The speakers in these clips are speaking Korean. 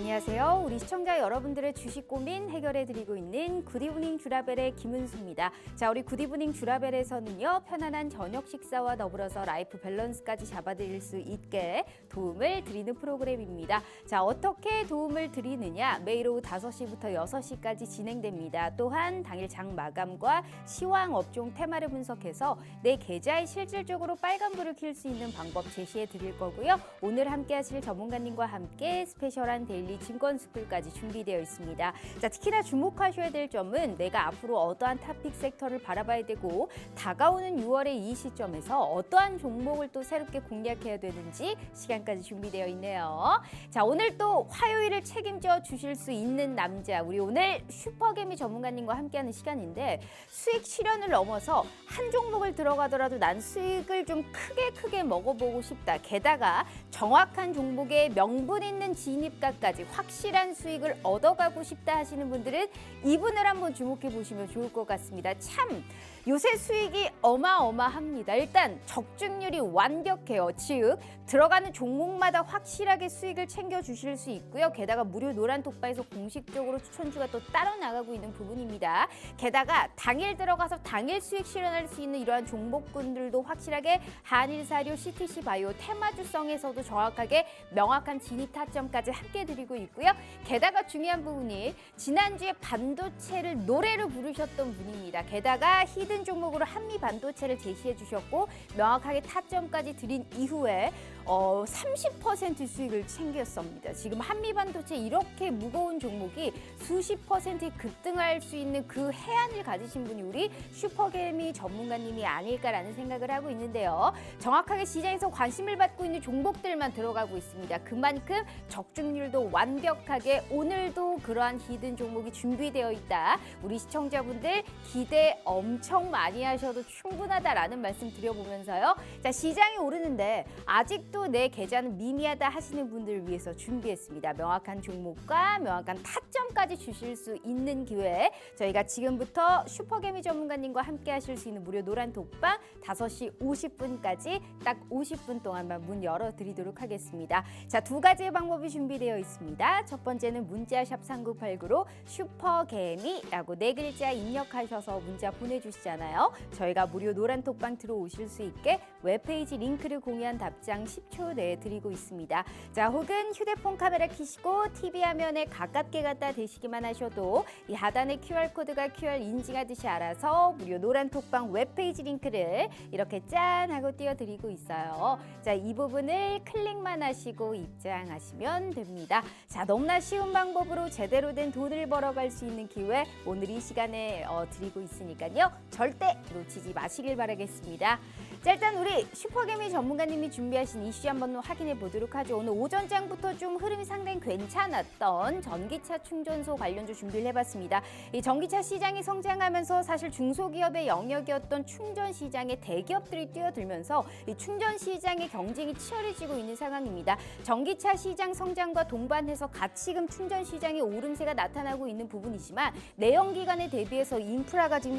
안녕하세요. 우리 시청자 여러분들의 주식 고민 해결해드리고 있는 굿이브닝 주라벨의 김은수입니다. 자, 우리 굿이브닝 주라벨에서는요, 편안한 저녁 식사와 더불어서 라이프 밸런스까지 잡아드릴 수 있게 도움을 드리는 프로그램입니다. 자, 어떻게 도움을 드리느냐? 매일 오후 5시부터 6시까지 진행됩니다. 또한 당일 장 마감과 시황 업종 테마를 분석해서 내 계좌에 실질적으로 빨간불을 켤 수 있는 방법 제시해 드릴 거고요. 오늘 함께 하실 전문가님과 함께 스페셜한 데일리 증권 스쿨까지 준비되어 있습니다. 자, 특히나 주목하셔야 될 점은 내가 앞으로 어떠한 토픽 섹터를 바라봐야 되고 다가오는 6월의 이 시점에서 어떠한 종목을 또 새롭게 공략해야 되는지 시간까지 준비되어 있네요. 자, 오늘 또 화요일을 책임져 주실 수 있는 남자, 우리 오늘 슈퍼개미 전문가님과 함께하는 시간인데 수익 실현을 넘어서 한 종목을 들어가더라도 난 수익을 좀 크게 먹어보고 싶다. 게다가 정확한 종목에 명분 있는 진입가까지 확실한 수익을 얻어가고 싶다 하시는 분들은 이분을 한번 주목해 보시면 좋을 것 같습니다. 참 요새 수익이 어마어마합니다. 일단 적중률이 완벽해요. 즉 들어가는 종목마다 확실하게 수익을 챙겨주실 수 있고요. 게다가 무료 노란톡방에서 공식적으로 추천주가 또 따로 나가고 있는 부분입니다. 게다가 당일 들어가서 당일 수익 실현할 수 있는 이러한 종목군들도 확실하게 한일사료, CTC바이오, 테마주성에서도 정확하게 명확한 진입 타점까지 함께 드리고 있고요. 게다가 중요한 부분이 지난주에 반도체를 노래로 부르셨던 분입니다. 게다가 히든 종목으로 한미 반도체를 제시해 주셨고 명확하게 타점까지 드린 이후에 30% 수익을 챙겼습니다. 지금 한미 반도체 이렇게 무거운 종목이 수십 퍼센트 급등할 수 있는 그 해안을 가지신 분이 우리 슈퍼개미 전문가님이 아닐까라는 생각을 하고 있는데요. 정확하게 시장에서 관심을 받고 있는 종목들만 들어가고 있습니다. 그만큼 적중률도 완벽하게 오늘도 그러한 히든 종목이 준비되어 있다. 우리 시청자분들 기대 엄청 많이 하셔도 충분하다라는 말씀 드려보면서요. 자, 시장이 오르는데 아직도 내 계좌는 미미하다 하시는 분들을 위해서 준비했습니다. 명확한 종목과 명확한 타점까지 주실 수 있는 기회. 저희가 지금부터 슈퍼개미 전문가님과 함께 하실 수 있는 무료 노란 독방 5시 50분까지 딱 50분 동안만 문 열어드리도록 하겠습니다. 자, 두 가지의 방법이 준비되어 있습니다. 첫 번째는 문자샵 3989로 슈퍼개미라고 4글자 입력하셔서 문자 보내주시잖아요. 저희가 무료 노란 톡방 들어오실 수 있게 웹페이지 링크를 공유한 답장 10초 내에 드리고 있습니다. 자, 혹은 휴대폰 카메라 켜시고 TV 화면에 가깝게 갖다 대시기만 하셔도 이 하단의 QR코드가 QR 인증하듯이 알아서 무료 노란 톡방 웹페이지 링크를 이렇게 짠 하고 띄워드리고 있어요. 자, 이 부분을 클릭만 하시고 입장하시면 됩니다. 자, 너무나 쉬운 방법으로 제대로 된 돈을 벌어갈 수 있는 기회 오늘 이 시간에 드리고 있으니까요. 절대 놓치지 마시길 바라겠습니다. 자, 일단 우리 슈퍼개미 전문가님이 준비하신 이슈 한번 확인해 보도록 하죠. 오늘 오전장부터 좀 흐름이 상당히 괜찮았던 전기차 충전소 관련주 준비를 해봤습니다. 이 전기차 시장이 성장하면서 사실 중소기업의 영역이었던 충전 시장에 대기업들이 뛰어들면서 이 충전 시장의 경쟁이 치열해지고 있는 상황입니다. 전기차 시장 성장과 동반해서 가치금 충전 시장의 오름세가 나타나고 있는 부분이지만 내연기관에 대비해서 인프라가 지금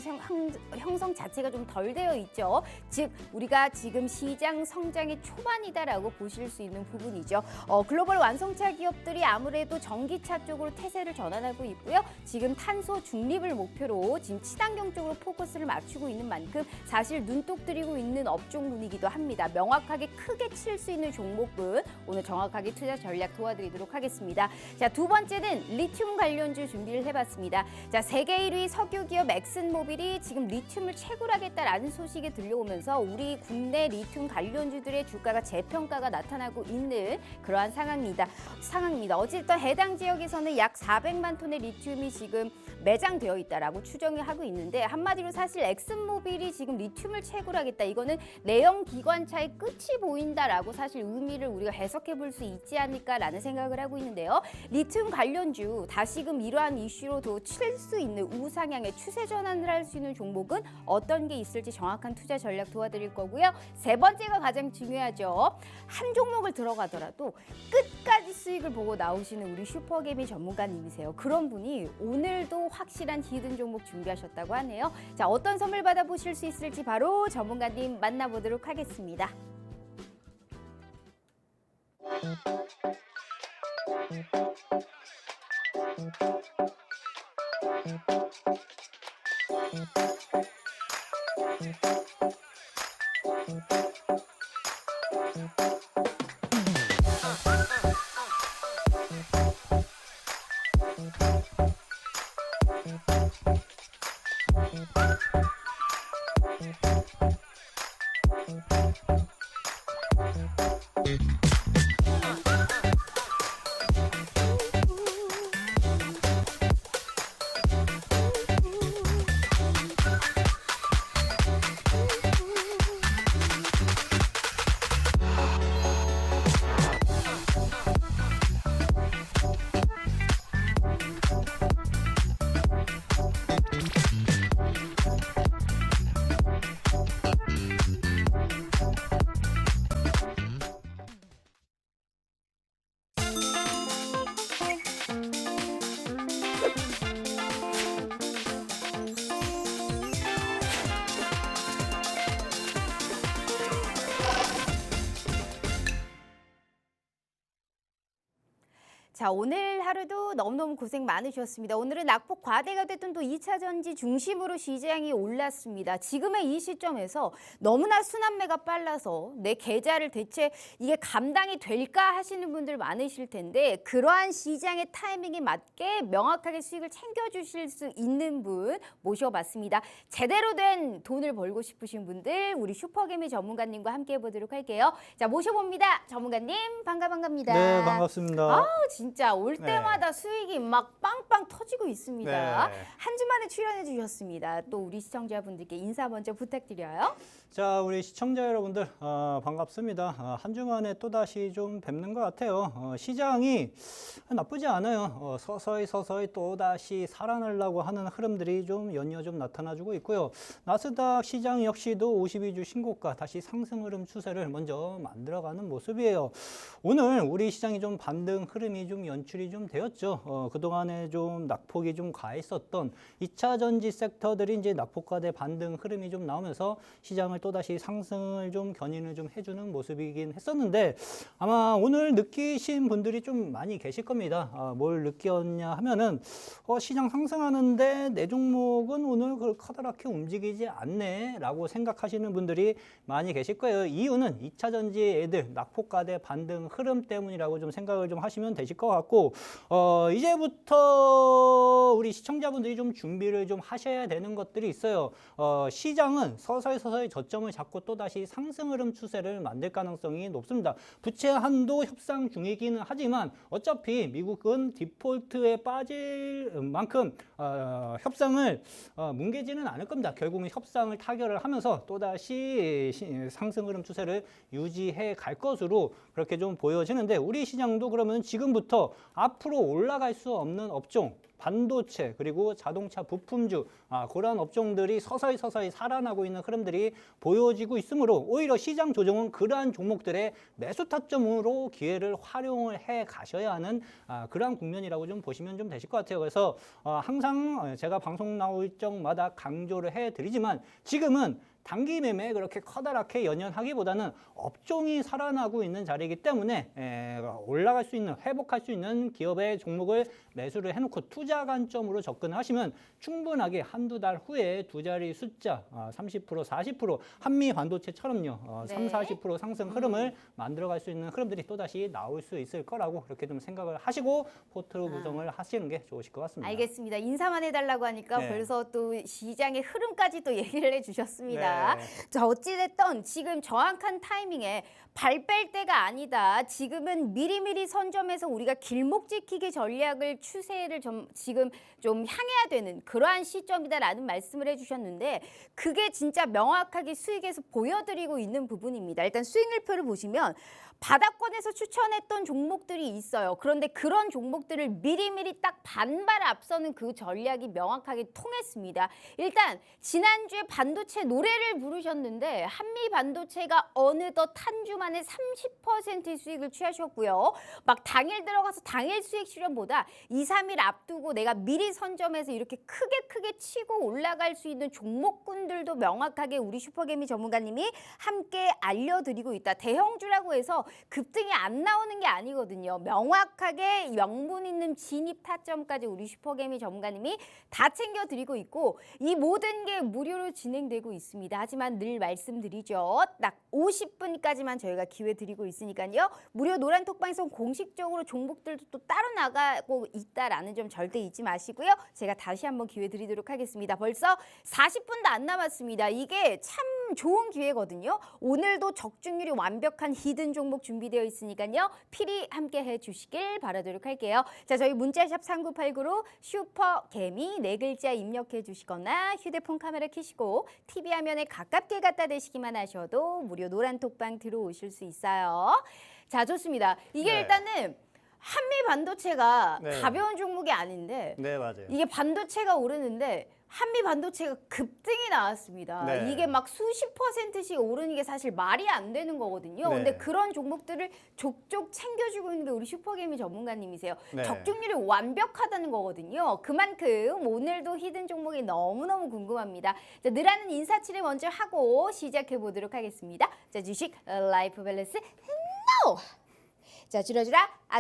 형성 자체가 좀 덜 되어 있죠. 즉 우리가 지금 시장 성장의 초반이다라고 보실 수 있는 부분이죠. 글로벌 완성차 기업들이 아무래도 전기차 쪽으로 태세를 전환하고 있고요. 지금 탄소 중립을 목표로 지금 친환경 쪽으로 포커스를 맞추고 있는 만큼 사실 눈독 들이고 있는 업종군이기도 합니다. 명확하게 크게 칠 수 있는 종목은 오늘 정확하게 투자 전략 도와드리도록 하겠습니다. 자, 두 번째는 리튬 관련주 준비를 해봤습니다. 자, 세계 1위 석유 기업 엑슨모빌이 지금 리튬을 채굴하겠다라는 소식이 들려오면서 우리 국내 리튬 관련주들의 주가가 재평가가 나타나고 있는 그러한 상황입니다. 어쨌든 해당 지역에서는 약 400만 톤의 리튬이 지금 매장되어 있다라고 추정을 하고 있는데 한마디로 사실 엑슨모빌이 지금 리튬을 채굴하겠다. 이거는 내연 기관차의 끝이 보인다라고 사실 의미를 우리가 해석해 볼 수 있지 않을까라는 생각을 하고 있는데요. 리튬 관련주 다시금 이러한 이슈로도 칠 수 있는 우상향의 추세 전환을 할 수 있는 종목은 어떤 게 있을지 정확한 투자 전략 도와드릴 거고요. 세 번째가 가장 중요하죠. 한 종목을 들어가더라도 끝까지 수익을 보고 나오시는 우리 슈퍼개미 전문가님이세요. 그런 분이 오늘도 확실한 히든 종목 준비하셨다고 하네요. 자, 어떤 선물 받아보실 수 있을지 바로 전문가님 만나보도록 하겠습니다. 자, 오늘 하루도 너무너무 고생 많으셨습니다. 오늘은 낙폭 과대가 됐던 또 2차 전지 중심으로 시장이 올랐습니다. 지금의 이 시점에서 너무나 순환매가 빨라서 내 계좌를 대체 이게 감당이 될까 하시는 분들 많으실 텐데 그러한 시장의 타이밍에 맞게 명확하게 수익을 챙겨주실 수 있는 분 모셔봤습니다. 제대로 된 돈을 벌고 싶으신 분들 우리 슈퍼개미 전문가님과 함께 해보도록 할게요. 자, 모셔봅니다. 전문가님 반갑습니다. 네, 반갑습니다. 진짜 올 때마다 수익이 막 빵빵 터지고 있습니다. 네. 한 주 만에 출연해 주셨습니다. 또 우리 시청자분들께 인사 먼저 부탁드려요. 자, 우리 시청자 여러분들 반갑습니다. 한 주 만에 또다시 좀 뵙는 것 같아요. 시장이 나쁘지 않아요. 서서히 또다시 살아나려고 하는 흐름들이 좀 연이어 좀 나타나주고 있고요. 나스닥 시장 역시도 52주 신고가 다시 상승 흐름 추세를 먼저 만들어가는 모습이에요. 오늘 우리 시장이 좀 반등 흐름이 좀 연출이 좀 되었죠. 그동안에 좀 낙폭이 좀 가했었던 2차 전지 섹터들이 이제 낙폭과대 반등 흐름이 좀 나오면서 시장을 또다시 상승을 좀 견인을 좀 해주는 모습이긴 했었는데 아마 오늘 느끼신 분들이 좀 많이 계실 겁니다. 뭘 느꼈냐 하면은 시장 상승하는데 내 종목은 오늘 그걸 커다랗게 움직이지 않네 라고 생각하시는 분들이 많이 계실 거예요. 이유는 2차 전지 애들 낙폭과대 반등 흐름 때문이라고 좀 생각을 좀 하시면 되실 것 같고 이제부터 우리 시청자분들이 좀 준비를 좀 하셔야 되는 것들이 있어요. 시장은 서서히 저점을 잡고 또다시 상승 흐름 추세를 만들 가능성이 높습니다. 부채 한도 협상 중이기는 하지만 어차피 미국은 디폴트에 빠질 만큼 협상을 뭉개지는 않을 겁니다. 결국은 협상을 타결을 하면서 또다시 상승 흐름 추세를 유지해 갈 것으로 그렇게 좀 보여지는데 우리 시장도 그러면 지금부터 앞으로 올라갈 수 없는 업종 반도체 그리고 자동차 부품주 그러한 업종들이 서서히 살아나고 있는 흐름들이 보여지고 있으므로 오히려 시장 조정은 그러한 종목들의 매수 타점으로 기회를 활용을 해 가셔야 하는 그러한 국면이라고 좀 보시면 좀 되실 것 같아요. 그래서 항상 제가 방송 나올 적마다 강조를 해드리지만 지금은 단기 매매에 그렇게 커다랗게 연연하기보다는 업종이 살아나고 있는 자리이기 때문에 올라갈 수 있는, 회복할 수 있는 기업의 종목을 매수를 해놓고 투자 관점으로 접근하시면 충분하게 한두 달 후에 두 자리 숫자 30%, 40% 한미 반도체처럼요. 3, 40% 상승 흐름을 만들어갈 수 있는 흐름들이 또다시 나올 수 있을 거라고 그렇게 좀 생각을 하시고 포트로 구성을 하시는 게 좋으실 것 같습니다. 알겠습니다. 인사만 해달라고 하니까 벌써 또 시장의 흐름까지 또 얘기를 해주셨습니다. 자, 어찌됐든 지금 정확한 타이밍에 발 뺄 때가 아니다. 지금은 미리미리 선점해서 우리가 길목 지키기 전략을 추세를 지금 좀 향해야 되는 그러한 시점이다라는 말씀을 해주셨는데 그게 진짜 명확하게 수익에서 보여드리고 있는 부분입니다. 일단 수익률표를 보시면 바닥권에서 추천했던 종목들이 있어요. 그런데 그런 종목들을 미리미리 딱 반발 앞서는 그 전략이 명확하게 통했습니다. 일단 지난주에 반도체 노래를 부르셨는데 한미 반도체가 어느덧 한 주 만에 30% 수익을 취하셨고요. 막 당일 들어가서 당일 수익 실현보다 2, 3일 앞두고 내가 미리 선점해서 이렇게 크게 치고 올라갈 수 있는 종목군들도 명확하게 우리 슈퍼개미 전문가님이 함께 알려드리고 있다. 대형주라고 해서 급등이 안 나오는 게 아니거든요. 명확하게 명분 있는 진입 타점까지 우리 슈퍼개미 전문가님이 다 챙겨드리고 있고 이 모든 게 무료로 진행되고 있습니다. 하지만 늘 말씀드리죠. 딱 50분까지만 저희가 기회 드리고 있으니까요. 무료 노란톡방송 공식적으로 종목들도 또 따로 나가고 있다라는 점 절대 잊지 마시고요. 제가 다시 한번 기회 드리도록 하겠습니다. 벌써 40분도 안 남았습니다. 이게 참 좋은 기회거든요. 오늘도 적중률이 완벽한 히든 종목 준비되어 있으니까요. 필히 함께 해주시길 바라도록 할게요. 자, 저희 문자샵 3989로 슈퍼개미 4글자 입력해 주시거나 휴대폰 카메라 켜시고 TV 화면에 가깝게 갖다 대시기만 하셔도 무료 노란톡방 들어오실 수 있어요. 자, 좋습니다. 이게 네. 일단은 한미 반도체가 네. 가벼운 종목이 아닌데 네, 맞아요. 이게 반도체가 오르는데 한미 반도체가 급등이 나왔습니다. 네. 이게 막 수십 %씩 오르는 게 사실 말이 안 되는 거거든요. 네. 근데 그런 종목들을 족족 챙겨주고 있는 게 우리 슈퍼개미 전문가님이세요. 네. 적중률이 완벽하다는 거거든요. 그만큼 오늘도 히든 종목이 너무너무 궁금합니다. 자, 늘하는 인사치를 먼저 하고 시작해 보도록 하겠습니다. 자, 주식 라이프 밸런스 NO! 자, 주라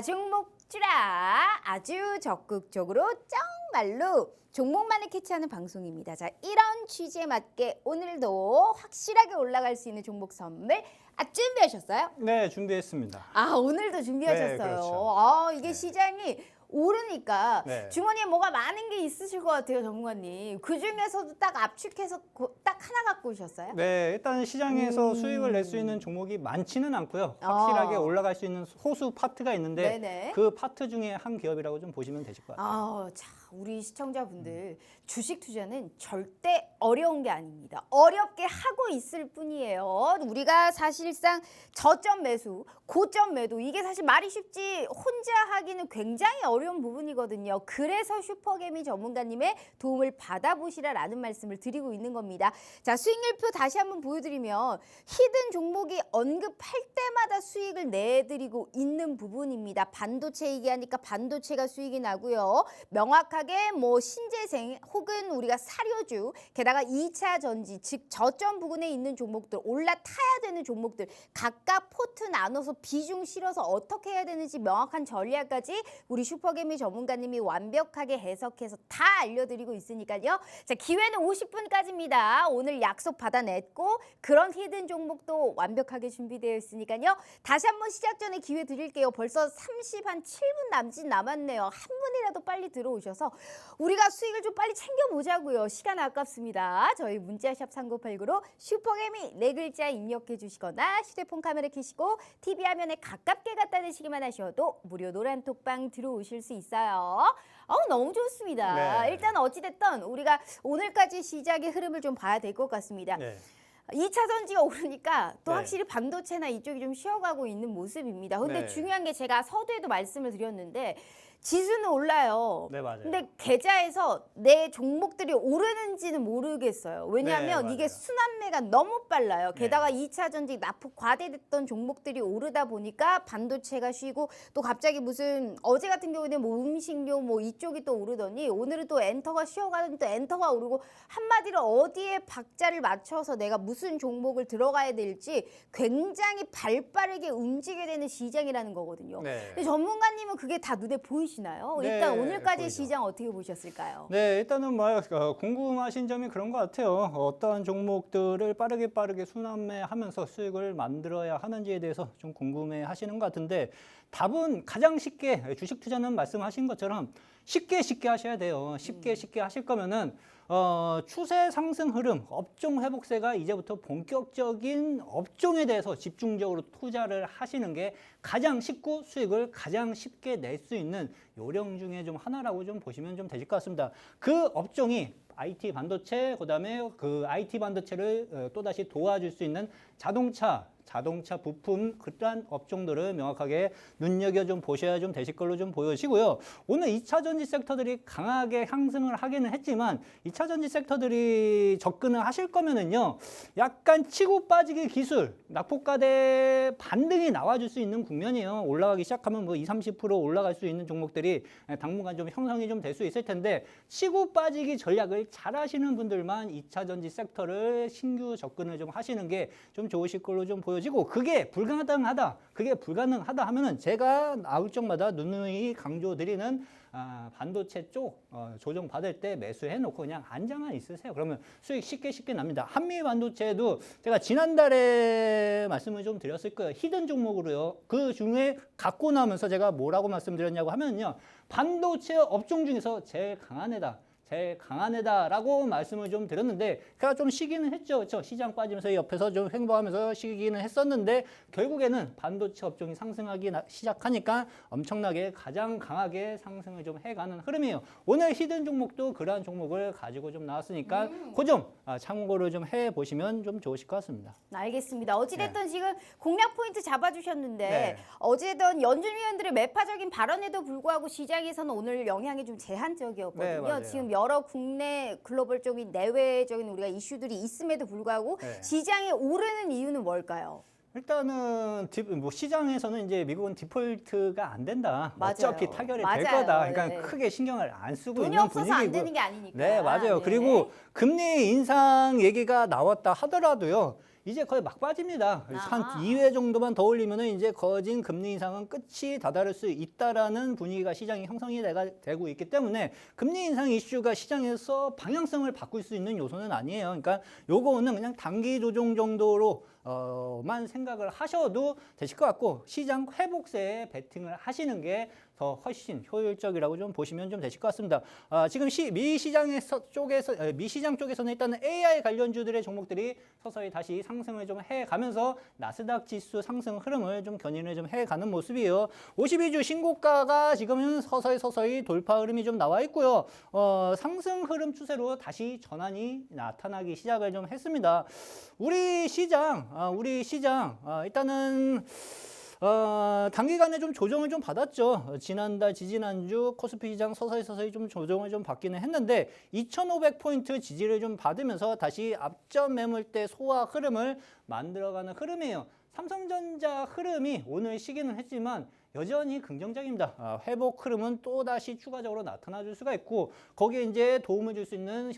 종목 주라 아주 적극적으로 정말로 종목만을 캐치하는 방송입니다. 자, 이런 취지에 맞게 오늘도 확실하게 올라갈 수 있는 종목 선물 준비하셨어요? 네, 준비했습니다. 오늘도 준비하셨어요. 네, 그렇죠. 이게 네. 시장이 오르니까 네. 주머니에 뭐가 많은 게 있으실 것 같아요, 전문가님. 그 중에서도 딱 압축해서 딱 하나 갖고 오셨어요? 네, 일단 시장에서 수익을 낼 수 있는 종목이 많지는 않고요. 확실하게 올라갈 수 있는 소수 파트가 있는데 네네. 그 파트 중에 한 기업이라고 좀 보시면 되실 것 같아요. 자, 우리 시청자분들 주식 투자는 절대 어려운 게 아닙니다. 어렵게 하고 있을 뿐이에요. 우리가 사실상 저점 매수, 고점 매도 이게 사실 말이 쉽지 혼자 하기는 굉장히 어려운 부분이거든요. 그래서 슈퍼개미 전문가님의 도움을 받아보시라라는 말씀을 드리고 있는 겁니다. 자, 수익률표 다시 한번 보여드리면 히든 종목이 언급할 때마다 수익을 내드리고 있는 부분입니다. 반도체 얘기하니까 반도체가 수익이 나고요. 명확하게 뭐 신재생 혹은 우리가 사료주 게다가 2차 전지 즉 저점 부근에 있는 종목들 올라타야 되는 종목들 각각 포트 나눠서 비중 실어서 어떻게 해야 되는지 명확한 전략까지 우리 슈퍼개미 전문가님이 완벽하게 해석해서 다 알려드리고 있으니까요. 자, 기회는 50분까지입니다. 오늘 약속 받아냈고 그런 히든 종목도 완벽하게 준비되어 있으니까요. 다시 한번 시작 전에 기회 드릴게요. 벌써 7분 남짓 남았네요. 한 분이라도 빨리 들어오셔서 우리가 수익을 좀 빨리 챙겨보자고요. 시간 아깝습니다. 저희 문자샵 3989로 슈퍼개미 4글자 입력해 주시거나 휴대폰 카메라 켜시고 TV 화면에 가깝게 갖다 대시기만 하셔도 무료 노란톡방 들어오실 수 있어요. 너무 좋습니다. 네. 일단 어찌됐든 우리가 오늘까지 시작의 흐름을 좀 봐야 될 것 같습니다. 네. 2차 전지가 오르니까 또 네. 확실히 반도체나 이쪽이 좀 쉬어가고 있는 모습입니다. 근데 네. 중요한 게 제가 서두에도 말씀을 드렸는데 지수는 올라요. 네, 맞아요. 근데 계좌에서 내 종목들이 오르는지는 모르겠어요. 왜냐하면 네, 이게 맞아요. 순환매가 너무 빨라요. 네. 게다가 2차 전지 납품 과대됐던 종목들이 오르다 보니까 반도체가 쉬고 또 갑자기 무슨 어제 같은 경우는 뭐 음식료 뭐 이쪽이 또 오르더니 오늘은 또 엔터가 쉬어가더니 또 엔터가 오르고 한마디로 어디에 박자를 맞춰서 내가 무슨 종목을 들어가야 될지 굉장히 발빠르게 움직여야 되는 시장이라는 거거든요. 네. 근데 전문가님은 그게 다 눈에 보이시나요? 네, 일단 오늘까지 보이죠. 시장 어떻게 보셨을까요? 네, 일단은 궁금하신 점이 그런 것 같아요. 어떠한 종목들을 빠르게 순환매하면서 수익을 만들어야 하는지에 대해서 좀 궁금해 하시는 것 같은데 답은 가장 쉽게 주식 투자는 말씀하신 것처럼 쉽게 하셔야 돼요. 쉽게 하실 거면은 추세 상승 흐름, 업종 회복세가 이제부터 본격적인 업종에 대해서 집중적으로 투자를 하시는 게 가장 쉽고 수익을 가장 쉽게 낼 수 있는 요령 중에 좀 하나라고 좀 보시면 좀 되실 것 같습니다. 그 업종이 IT 반도체, 그다음에 그 IT 반도체를 또다시 도와줄 수 있는 자동차 부품 그러한 업종들을 명확하게 눈여겨 좀 보셔야 좀 되실 걸로 좀 보여지고요. 오늘 2차 전지 섹터들이 강하게 상승을 하기는 했지만 2차 전지 섹터들이 접근을 하실 거면은요. 약간 치고 빠지기 기술, 낙폭과대 반등이 나와줄 수 있는 국면이에요. 올라가기 시작하면 뭐 20-30% 올라갈 수 있는 종목들이 당분간 좀 형성이 좀 될 수 있을 텐데 치고 빠지기 전략을 잘 하시는 분들만 2차 전지 섹터를 신규 접근을 좀 하시는 게 좀 좋으실 걸로 좀 보여집니다. 보여지고 그게 불가능하다 하면은 제가 나올 적마다 누누이 강조드리는 반도체 쪽 조정 받을 때 매수해 놓고 그냥 안장만 있으세요. 그러면 수익 쉽게 납니다. 한미 반도체도 제가 지난달에 말씀을 좀 드렸을 거예요. 히든 종목으로요. 그 중에 갖고 나면서 제가 뭐라고 말씀드렸냐고 하면요. 반도체 업종 중에서 제일 강한 애다라고 말씀을 좀 드렸는데 제가 좀 쉬기는 했죠. 그렇죠? 시장 빠지면서 옆에서 좀 횡보하면서 쉬기는 했었는데 결국에는 반도체 업종이 상승하기 시작하니까 엄청나게 가장 강하게 상승을 좀 해가는 흐름이에요. 오늘 히든 종목도 그러한 종목을 가지고 좀 나왔으니까 그 점 참고를 좀 해보시면 좀 좋으실 것 같습니다. 알겠습니다. 어찌됐든 지금 공략 포인트 잡아주셨는데 네. 어찌됐든 연준 위원들의 매파적인 발언에도 불구하고 시장에서는 오늘 영향이 좀 네, 제한적이었거든요. 맞아요. 지금 여러 국내 글로벌적인 내외적인 우리가 이슈들이 있음에도 불구하고 네. 시장에 오르는 이유는 뭘까요? 일단은 시장에서는 이제 미국은 디폴트가 안 된다. 맞아요. 어차피 타결이 될 맞아요. 거다. 그러니까 네. 크게 신경을 안 쓰고 돈이 있는 없어서 분위기고. 안 되는 게 아니니까. 네, 맞아요. 네. 그리고 금리 인상 얘기가 나왔다 하더라도요. 이제 거의 막 빠집니다. 한 아하. 2회 정도만 더 올리면은 이제 거진 금리 인상은 끝이 다다를 수 있다라는 분위기가 시장이 형성이 되고 있기 때문에 금리 인상 이슈가 시장에서 방향성을 바꿀 수 있는 요소는 아니에요. 그러니까 요거는 그냥 단기 조정 정도로 만 생각을 하셔도 되실 것 같고 시장 회복세에 베팅을 하시는 게 더 훨씬 효율적이라고 좀 보시면 좀 되실 것 같습니다. 지금 미 시장 쪽에서는 일단은 AI 관련주들의 종목들이 서서히 다시 상승을 좀 해가면서 나스닥 지수 상승 흐름을 좀 견인을 좀 해가는 모습이에요. 52주 신고가가 지금은 서서히 돌파 흐름이 좀 나와 있고요. 상승 흐름 추세로 다시 전환이 나타나기 시작을 좀 했습니다. 우리 시장 일단은 단기간에 좀 조정을 좀 받았죠. 지난달, 지지난주 코스피 시장 서서히 좀 조정을 좀 받기는 했는데 2,500포인트 지지를 좀 받으면서 다시 앞전 매물대 소화 흐름을 만들어가는 흐름이에요. 삼성전자 흐름이 오늘 쉬기는 했지만 여전히 긍정적입니다. 회복 흐름은 또다시 추가적으로 나타나줄 수가 있고 거기에 이제 도움을 줄 수 있는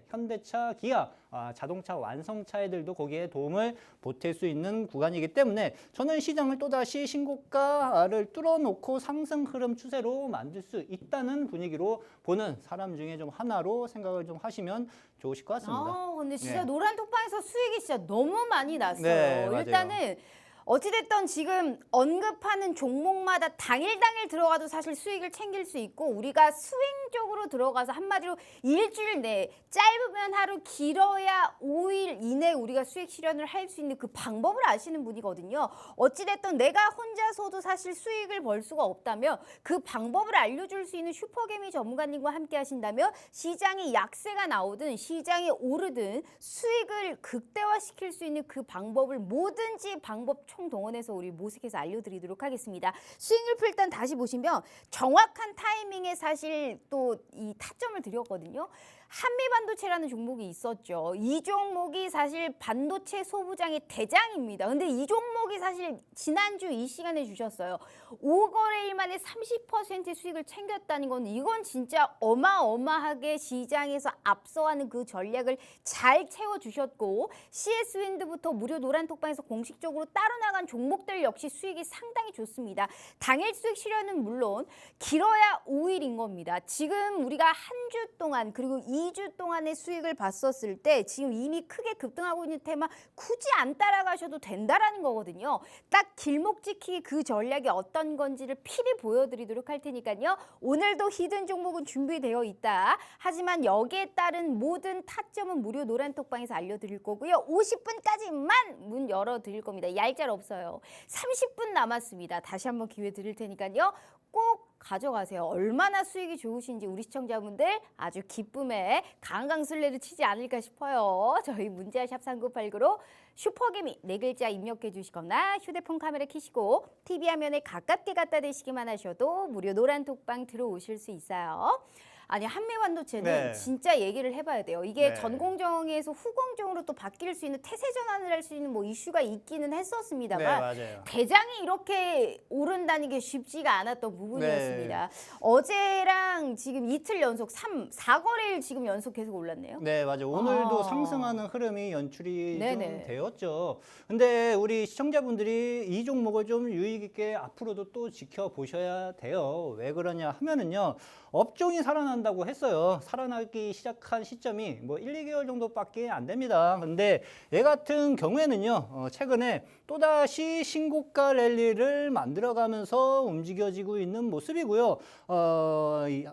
현대차, 기아, 자동차 완성차 애들도 거기에 도움을 보탤 수 있는 구간이기 때문에 저는 시장을 또다시 신고가를 뚫어놓고 상승 흐름 추세로 만들 수 있다는 분위기로 보는 사람 중에 좀 하나로 생각을 좀 하시면 좋으실 것 같습니다. 근데 진짜 네. 노란 톡방에서 수익이 진짜 너무 많이 났어요. 네, 맞아요. 일단은 어찌됐든 지금 언급하는 종목마다 당일 들어가도 사실 수익을 챙길 수 있고 우리가 수행적으로 들어가서 한마디로 일주일 내에 짧으면 하루 길어야 5일 이내에 우리가 수익 실현을 할 수 있는 그 방법을 아시는 분이거든요. 어찌됐든 내가 혼자서도 사실 수익을 벌 수가 없다면 그 방법을 알려줄 수 있는 슈퍼개미 전문가님과 함께 하신다면 시장이 약세가 나오든 시장이 오르든 수익을 극대화시킬 수 있는 그 방법을 뭐든지 방법 총동원해서 우리 모색해서 알려드리도록 하겠습니다. 스윙을 풀 땐 다시 보시면 정확한 타이밍에 사실 또 이 타점을 드렸거든요. 한미반도체라는 종목이 있었죠. 이 종목이 사실 반도체 소부장의 대장입니다. 근데 이 종목이 사실 지난주 이 시간에 주셨어요. 5거래일 만에 30% 수익을 챙겼다는 건 이건 진짜 어마어마하게 시장에서 앞서가는 그 전략을 잘 채워주셨고 CS윈드부터 무료 노란톡방에서 공식적으로 따로 나간 종목들 역시 수익이 상당히 좋습니다. 당일 수익 실현은 물론 길어야 5일인 겁니다. 지금 우리가 한 주 동안 그리고 2주 동안의 수익을 봤었을 때 지금 이미 크게 급등하고 있는 테마 굳이 안 따라가셔도 된다라는 거거든요. 딱 길목 지키기 그 전략이 어떤 건지를 필히 보여드리도록 할 테니까요. 오늘도 히든 종목은 준비되어 있다. 하지만 여기에 따른 모든 타점은 무료 노란톡방에서 알려드릴 거고요. 50분까지만 문 열어드릴 겁니다. 얄짤 없어요. 30분 남았습니다. 다시 한번 기회 드릴 테니까요. 꼭 가져가세요. 얼마나 수익이 좋으신지 우리 시청자분들 아주 기쁨에 강강술래를 치지 않을까 싶어요. 저희 문자 샵 3989로 슈퍼개미 네 글자 입력해 주시거나 휴대폰 카메라 켜시고 TV 화면에 가깝게 갖다 대시기만 하셔도 무료 노란 톡방 들어오실 수 있어요. 아니 한미반도체는 네. 진짜 얘기를 해봐야 돼요. 이게 네. 전공정에서 후공정으로 또 바뀔 수 있는 태세 전환을 할 수 있는 뭐 이슈가 있기는 했었습니다만 네, 맞아요. 대장이 이렇게 오른다는 게 쉽지가 않았던 부분이었습니다. 어제랑 지금 이틀 연속 4거래일 지금 연속 계속 올랐네요. 네, 맞아요. 오늘도 아. 상승하는 흐름이 연출이 네네. 좀 되었죠. 근데 우리 시청자분들이 이 종목을 좀 유의 깊게 앞으로도 또 지켜보셔야 돼요. 왜 그러냐 하면은요. 업종이 살아난다고 했어요. 살아나기 시작한 시점이 뭐 1, 2개월 정도밖에 안 됩니다. 근데 얘 같은 경우에는요. 최근에 또다시 신고가 랠리를 만들어가면서 움직여지고 있는 모습이고요.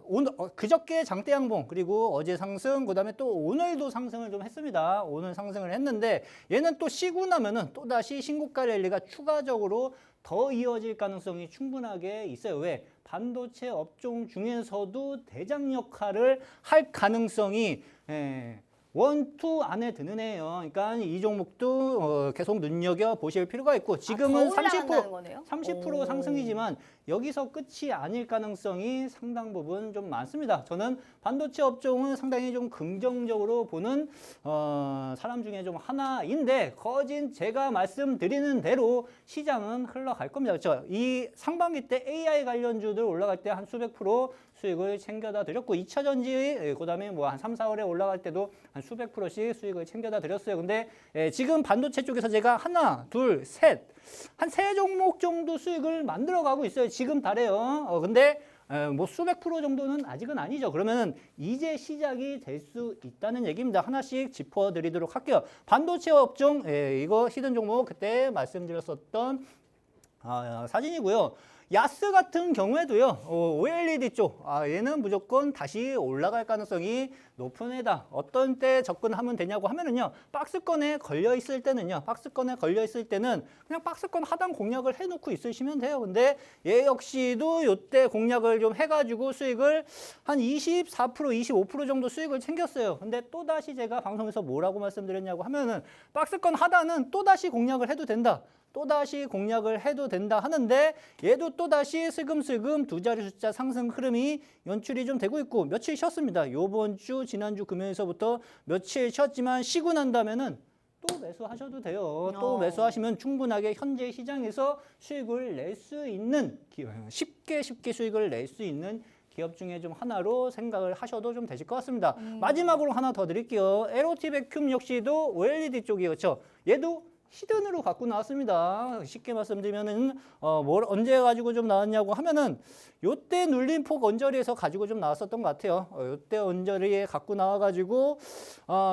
오늘 그저께 장대 양봉 그리고 어제 상승 그다음에 또 오늘도 상승을 좀 했습니다. 오늘 상승을 했는데 얘는 또 쉬고 나면은 또다시 신고가 랠리가 추가적으로 더 이어질 가능성이 충분하게 있어요. 왜? 반도체 업종 중에서도 대장 역할을 할 가능성이 원투 안에 드는 애예요. 그러니까 이 종목도 계속 눈여겨 보실 필요가 있고 지금은 더 올라간다는 거네요? 30% 상승이지만 여기서 끝이 아닐 가능성이 상당 부분 좀 많습니다. 저는 반도체 업종은 상당히 좀 긍정적으로 보는 사람 중에 좀 하나인데 거진 제가 말씀드리는 대로 시장은 흘러갈 겁니다. 그렇죠? 이 상반기 때 AI 관련주들 올라갈 때 한 수백 프로 수익을 챙겨다 드렸고 2차 전지 그다음에 뭐 한 3, 4월에 올라갈 때도 한 수백 프로씩 수익을 챙겨다 드렸어요. 근데 지금 반도체 쪽에서 제가 하나, 둘, 셋, 한 세 종목 정도 수익을 만들어 가고 있어요. 지금 달에요. 근데 뭐 수백 프로 정도는 아직은 아니죠. 그러면 이제 시작이 될 수 있다는 얘기입니다. 하나씩 짚어드리도록 할게요. 반도체 업종 이거 히든 종목 그때 말씀드렸었던 사진이고요. 야스 같은 경우에도요. OLED 쪽 얘는 무조건 다시 올라갈 가능성이 높은 애다. 어떤 때 접근하면 되냐고 하면은요. 박스권에 걸려 있을 때는요. 박스권에 걸려 있을 때는 그냥 박스권 하단 공략을 해놓고 있으시면 돼요. 근데 얘 역시도 요때 공략을 좀 해가지고 수익을 한 24%, 25% 정도 수익을 챙겼어요. 근데 또 다시 제가 방송에서 뭐라고 말씀드렸냐고 하면은 박스권 하단은 또 다시 공략을 해도 된다. 또다시 공략을 해도 된다 하는데 얘도 또다시 슬금슬금 두 자리 숫자 상승 흐름이 연출이 좀 되고 있고 며칠 쉬었습니다. 요번 주 지난주 금요일서부터 며칠 쉬었지만 쉬고 난 다음에는 또 매수하셔도 돼요. 또 매수하시면 충분하게 현재 시장에서 수익을 낼 수 있는 쉽게 수익을 낼 수 있는 기업 중에 좀 하나로 생각을 하셔도 좀 되실 것 같습니다. 마지막으로 하나 더 드릴게요. LOT 베큐um 역시도 OLED 쪽이었죠. 얘도 히든으로 갖고 나왔습니다. 쉽게 말씀드리면은 뭘 언제 가지고 좀 나왔냐고 하면은 요때 눌림폭 언저리에서 가지고 좀 나왔었던 것 같아요. 요때 언저리에 갖고 나와가지고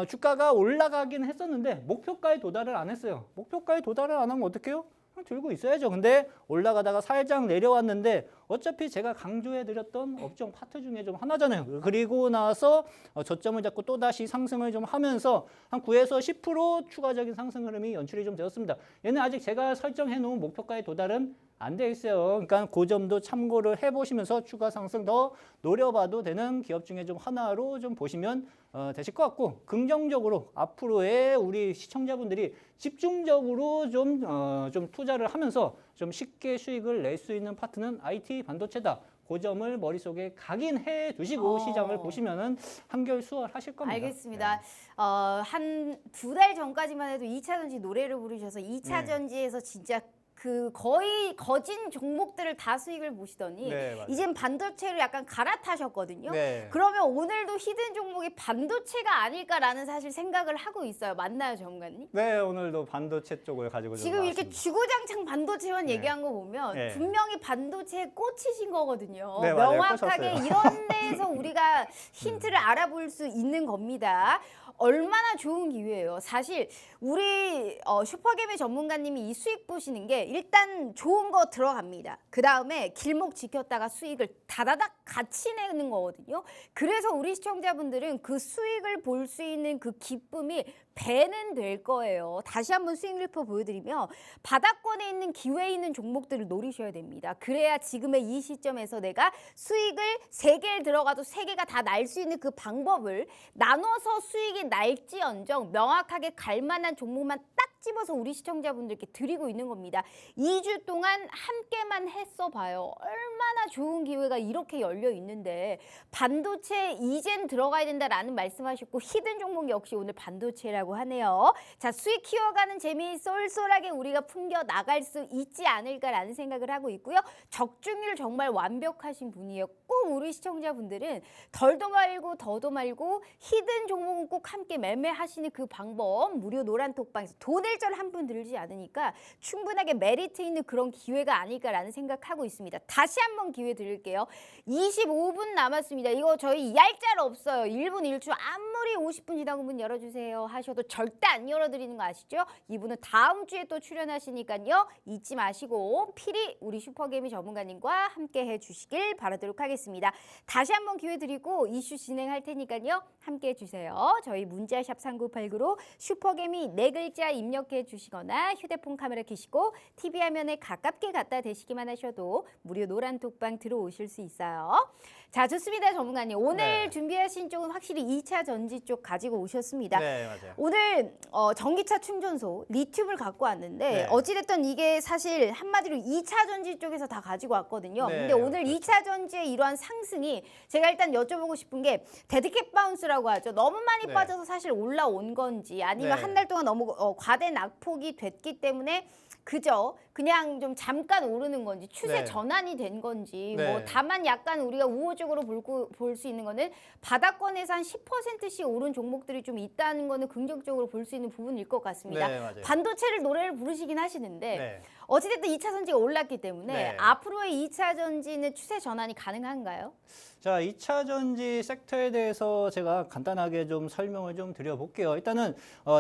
주가가 올라가긴 했었는데 목표가에 도달을 안 했어요. 목표가에 도달을 안 하면 어떡해요? 들고 있어야죠. 근데 올라가다가 살짝 내려왔는데 어차피 제가 강조해드렸던 업종 파트 중에 좀 하나잖아요. 그리고 나서 저점을 잡고 또다시 상승을 좀 하면서 한 9에서 10% 추가적인 상승 흐름이 연출이 좀 되었습니다. 얘는 아직 제가 설정해 놓은 목표가에 도달은 안 돼 있어요. 그러니까 그 점도 참고를 해보시면서 추가 상승 더 노려봐도 되는 기업 중에 좀 하나로 좀 보시면 되실 것 같고 긍정적으로 앞으로의 우리 시청자분들이 집중적으로 좀 투자를 하면서 좀 쉽게 수익을 낼 수 있는 파트는 IT 반도체다. 그 점을 머릿속에 각인해 두시고 시장을 보시면은 한결 수월하실 겁니다. 알겠습니다. 한 2달 전까지만 해도 2차 전지 노래를 부르셔서 2차 전지에서 진짜 그 거의 거진 종목들을 다 수익을 보시더니 이젠 반도체를 약간 갈아타셨거든요. 그러면 오늘도 히든 종목이 반도체가 아닐까라는 사실 생각을 하고 있어요. 맞나요, 전문가님? 네, 오늘도 반도체 쪽을 가지고 지금 이렇게 주구장창 반도체만 얘기한 거 보면 분명히 반도체에 꽂히신 거거든요. 네, 맞아요. 명확하게 꽂혔어요. 이런 데에서 우리가 힌트를 알아볼 수 있는 겁니다. 얼마나 좋은 기회예요. 사실 우리 슈퍼개미 전문가님이 이 수익 보시는 게 일단 좋은 거 들어갑니다. 그 다음에 길목 지켰다가 수익을 다다닥 같이 내는 거거든요. 그래서 우리 시청자분들은 그 수익을 볼 수 있는 그 기쁨이 배는 될 거예요. 다시 한번 수익 리포 보여드리면 바닥권에 있는 기회에 있는 종목들을 노리셔야 됩니다. 그래야 지금의 이 시점에서 내가 수익을 3개를 들어가도 3개가 다 날 수 있는 그 방법을 나눠서 수익이 날지언정 명확하게 갈 만한 종목만 딱 집어서 우리 시청자분들께 드리고 있는 겁니다. 2주 동안 함께만 했어 봐요. 얼마나 얼마나 좋은 기회가 이렇게 열려 있는데 반도체 이젠 들어가야 된다라는 말씀하셨고 히든 종목 역시 오늘 반도체라고 하네요. 자, 수익 키워가는 재미 쏠쏠하게 우리가 풍겨 나갈 수 있지 않을까라는 생각을 하고 있고요. 적중률 정말 완벽하신 분이에요. 꼭 우리 시청자분들은 덜도 말고 더도 말고 히든 종목은 꼭 함께 매매하시는 그 방법 무료 노란톡방에서 돈을 한 푼 들지 않으니까 충분하게 메리트 있는 그런 기회가 아닐까라는 생각하고 있습니다. 다시 한번 기회 드릴게요. 25분 남았습니다. 이거 저희 얄짤 없어요. 1분 1초 아무리 50분 지나고 문 열어주세요 하셔도 절대 안 열어드리는 거 아시죠? 이분은 다음 주에 또 출연하시니까요. 잊지 마시고 필히 우리 슈퍼개미 전문가님과 함께 해주시길 바라도록 하겠습니다. 다시 한번 기회 드리고 이슈 진행할 테니까요. 함께 해주세요. 저희 문자샵 3989로 슈퍼개미 4글자 입력해 주시거나 휴대폰 카메라 켜시고 TV 화면에 가깝게 갖다 대시기만 하셔도 무료 노란톡방 들어오실 수 있어요. 자, 좋습니다. 전문가님. 오늘 네. 준비하신 쪽은 확실히 2차 전지 쪽 가지고 오셨습니다. 네, 맞아요. 오늘 전기차 충전소 리튬을 갖고 왔는데 네. 어찌됐든 이게 사실 한마디로 2차 전지 쪽에서 다 가지고 왔거든요. 네, 근데 오늘 그렇죠. 2차 전지의 이러한 상승이 제가 일단 여쭤보고 싶은 게 데드캣 바운스라고 하죠. 너무 많이 네. 빠져서 사실 올라온 건지 아니면 네. 한 달 동안 너무 과대 낙폭이 됐기 때문에 그저 그냥 좀 잠깐 오르는 건지 추세 네. 전환이 된 건지 네. 뭐 다만 약간 우리가 우호적으로 볼 수 있는 거는 바닥권에서 한 10%씩 오른 종목들이 좀 있다는 거는 긍정적으로 볼 수 있는 부분일 것 같습니다. 네, 맞아요. 반도체를 노래를 부르시긴 하시는데 네. 어찌됐든 2차 전지가 올랐기 때문에 네. 앞으로의 2차 전지는 추세 전환이 가능한가요? 자, 2차 전지 섹터에 대해서 제가 간단하게 좀 설명을 좀 드려볼게요. 일단은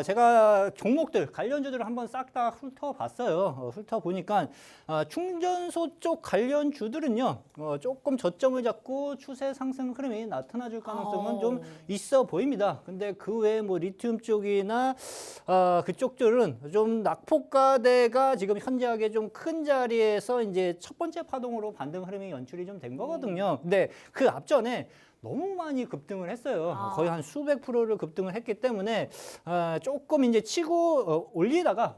제가 종목들, 관련주들을 한번 싹 다 훑어봤어요. 훑어보니까 충전소 쪽 관련주들은요. 조금 저점을 잡고 추세 상승 흐름이 나타나줄 가능성은 좀 있어 보입니다. 근데 그 외에 뭐 리튬 쪽이나 그쪽들은 좀 낙폭과대가 지금 현저하게 좀 큰 자리에서 이제 첫 번째 파동으로 반등 흐름이 연출이 좀 된 거거든요. 근데 그 앞전에 너무 많이 급등을 했어요. 거의 한 수백 프로를 급등을 했기 때문에 조금 이제 치고 올리다가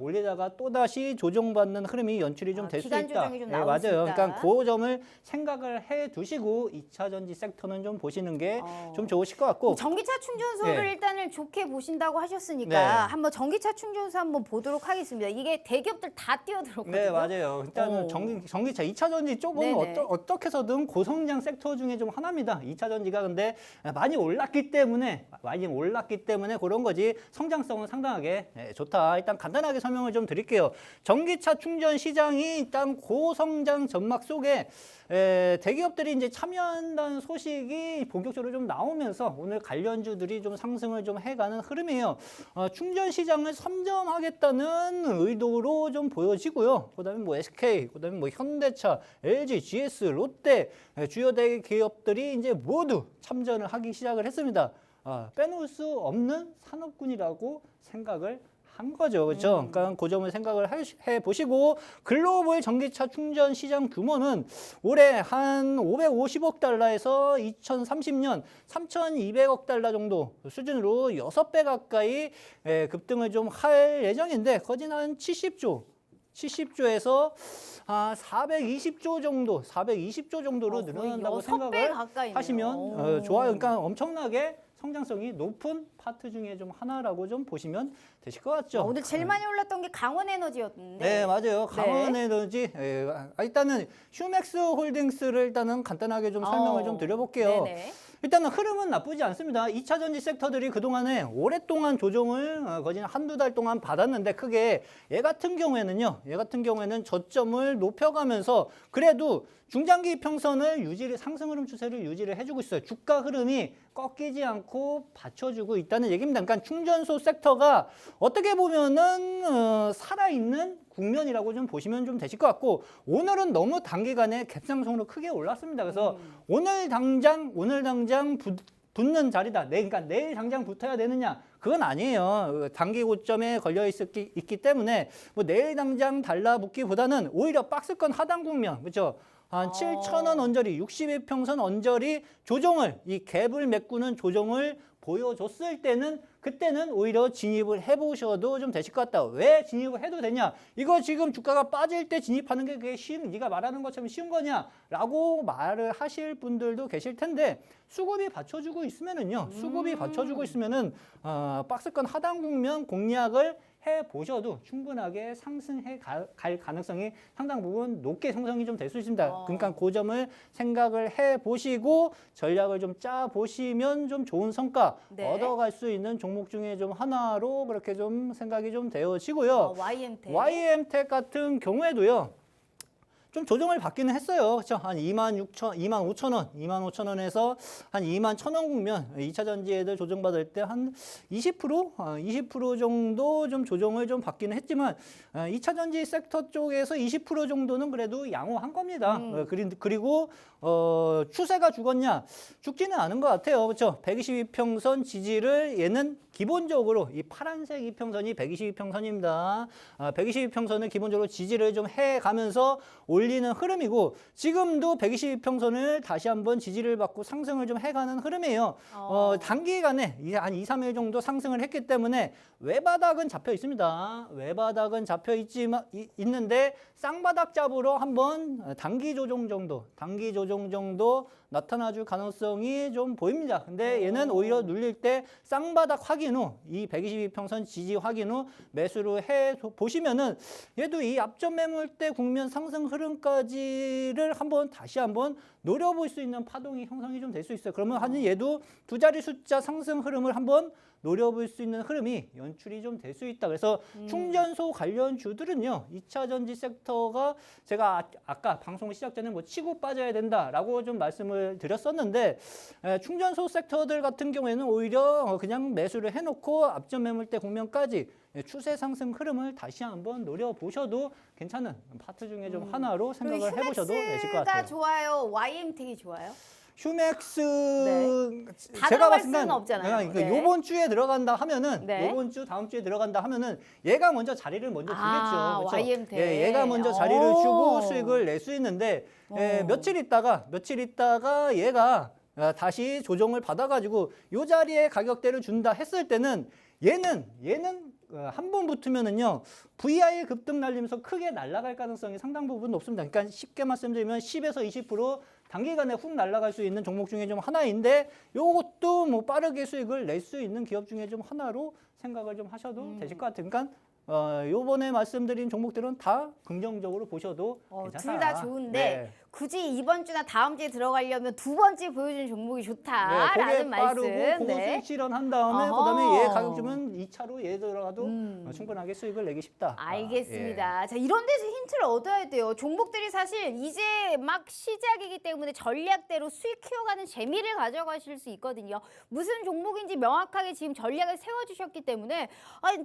또 다시 조정받는 흐름이 연출이 좀 될 수 기간 있다. 조정이 좀 네, 나올 수 맞아요. 있다. 그러니까 그 점을 생각을 해 두시고 2차 전지 섹터는 좀 보시는 게 좀 좋으실 것 같고. 전기차 충전소를 네. 일단은 좋게 보신다고 하셨으니까 네. 한번 전기차 충전소 한번 보도록 하겠습니다. 이게 대기업들 다 뛰어들었거든요. 네, 맞아요. 일단은 전기차 2차 전지 쪽은 네네. 어떻게 해서든 고성장 섹터 중에 좀 하나입니다. 2차 전지가 근데 많이 올랐기 때문에 그런 거지 성장성은 상당하게 좋다. 일단 간단하게 설명을 좀 드릴게요. 전기차 충전 시장이 일단 고성장 전막 속에 대기업들이 이제 참여한다는 소식이 본격적으로 좀 나오면서 오늘 관련주들이 좀 상승을 좀 해가는 흐름이에요. 충전 시장을 선점하겠다는 의도로 좀 보여지고요. 그다음에 뭐 SK, 그다음에 뭐 현대차, LG, GS, 롯데 주요 대기업들이 이제 모두 참전을 하기 시작을 했습니다. 빼놓을 수 없는 산업군이라고 생각을 한 거죠. 그렇죠? 그러니까 그 점을 생각을 해 보시고 글로벌 전기차 충전 시장 규모는 올해 한 550억 달러에서 2030년 3,200억 달러 정도 수준으로 6배 가까이 급등을 좀 할 예정인데 거진 한 70조에서 420조 정도로 늘어난다고 생각을 하시면 좋아요. 그러니까 엄청나게 성장성이 높은 파트 중에 좀 하나라고 좀 보시면 되실 것 같죠. 오늘 제일 많이 올랐던 게 강원에너지였는데. 네, 맞아요. 강원에너지. 일단은 휴맥스 홀딩스를 일단은 간단하게 좀 설명을 좀 드려볼게요. 네네. 일단은 흐름은 나쁘지 않습니다. 2차 전지 섹터들이 그동안에 오랫동안 조정을 거진 한두 달 동안 받았는데 크게 얘 같은 경우에는 저점을 높여가면서 그래도 중장기 평선을 상승 흐름 추세를 유지를 해주고 있어요. 주가 흐름이 꺾이지 않고 받쳐주고 있다는 얘기입니다. 그러니까 충전소 섹터가 어떻게 보면은 살아있는 국면이라고 좀 보시면 좀 되실 것 같고 오늘은 너무 단기간에 갭상승으로 크게 올랐습니다. 그래서 오늘 당장 붙는 자리다. 그러니까 내일 당장 붙어야 되느냐? 그건 아니에요. 단기 고점에 걸려 있기 때문에 뭐 내일 당장 달라붙기보다는 오히려 박스권 하단 국면, 그렇죠? 한 7,000원 언저리, 60일 평선 언저리 조정을 이 갭을 메꾸는 조정을 보여줬을 때는 그때는 오히려 진입을 해보셔도 좀 되실 것 같다. 왜 진입을 해도 되냐? 이거 지금 주가가 빠질 때 진입하는 게 그게 네가 말하는 것처럼 쉬운 거냐라고 말을 하실 분들도 계실 텐데 수급이 받쳐주고 있으면은요. 수급이 받쳐주고 있으면은 박스권 하단 국면 공략을 해 보셔도 충분하게 상승해 갈 가능성이 상당 부분 높게 형성이 좀 될 수 있습니다. 그러니까 그 점을 생각을 해 보시고 전략을 좀 짜 보시면 좀 좋은 성과 네. 얻어갈 수 있는 종목 중에 좀 하나로 그렇게 좀 생각이 좀 되어지고요. YM텍. YM텍 같은 경우에도요. 좀 조정을 받기는 했어요. 그렇죠? 한 25,000원, 한 21,000원 국면 2차 전지애들 조정받을 때 한 20% 정도 좀 조정을 좀 받기는 했지만 2차 전지 섹터 쪽에서 20% 정도는 그래도 양호한 겁니다. 그리고 추세가 죽었냐? 죽지는 않은 것 같아요. 그렇죠? 122평선 지지를 얘는 기본적으로 이 파란색 이평선이 122평선입니다. 122평선을 기본적으로 지지를 좀 해가면서 올리는 흐름이고 지금도 122평선을 다시 한번 지지를 받고 상승을 좀 해가는 흐름이에요. 단기간에 한 2, 3일 정도 상승을 했기 때문에 외바닥은 잡혀 있습니다. 외바닥은 잡혀 있는데 쌍바닥 잡으러 한번 단기 조정 정도 나타나줄 가능성이 좀 보입니다. 근데 얘는 오히려 눌릴 때 쌍바닥 확인 후 이 122평선 지지 확인 후 매수를 해 보시면은 얘도 이 앞전 매물대 국면 상승 흐름까지를 다시 한번 노려볼 수 있는 파동이 형성이 좀 될 수 있어요. 그러면 한 얘도 두 자리 숫자 상승 흐름을 한번 노려볼 수 있는 흐름이 연출이 좀 될 수 있다. 그래서 충전소 관련 주들은요. 2차 전지 섹터가 제가 아까 방송 시작 전에 뭐 치고 빠져야 된다라고 좀 말씀을 드렸었는데 충전소 섹터들 같은 경우에는 오히려 그냥 매수를 해놓고 앞전 매물대 국면까지 추세 상승 흐름을 다시 한번 노려보셔도 괜찮은 파트 중에 좀 하나로 생각을 해보셔도 되실 것 같아요. 휴맥스가 좋아요? YM텍이 좋아요? 휴맥스 다 제가 들어갈 봤을 수는 땐 없잖아요. 그러니까 네. 요번 주에 들어간다 하면은 네. 요번 주 다음 주에 들어간다 하면은 얘가 먼저 자리를 먼저 주겠죠. 그렇죠? YM텍. 예, 얘가 먼저 자리를 주고 수익을 낼 수 있는데 며칠 있다가 얘가 다시 조정을 받아가지고 요 자리에 가격대를 준다 했을 때는 얘는 한 번 붙으면은요 VI 급등 날리면서 크게 날아갈 가능성이 상당 부분 높습니다. 그러니까 쉽게 말씀드리면 10에서 20% 단기간에 훅 날아갈 수 있는 종목 중에 좀 하나인데 요것도 뭐 빠르게 수익을 낼 수 있는 기업 중에 좀 하나로 생각을 좀 하셔도 되실 것 같아요. 그러니까 요번에 말씀드린 종목들은 다 긍정적으로 보셔도 괜찮다. 둘 다 좋은데 네. 굳이 이번 주나 다음 주에 들어가려면 두 번째 보여주는 종목이 좋다라는 그게 말씀. 빠르고 그거 수익 실현한 다음에 어허. 그다음에 얘 가격 주면 2차로 얘 들어가도 충분하게 수익을 내기 쉽다. 알겠습니다. 자, 이런 데서 힌트를 얻어야 돼요. 종목들이 사실 이제 막 시작이기 때문에 전략대로 수익 키워가는 재미를 가져가실 수 있거든요. 무슨 종목인지 명확하게 지금 전략을 세워주셨기 때문에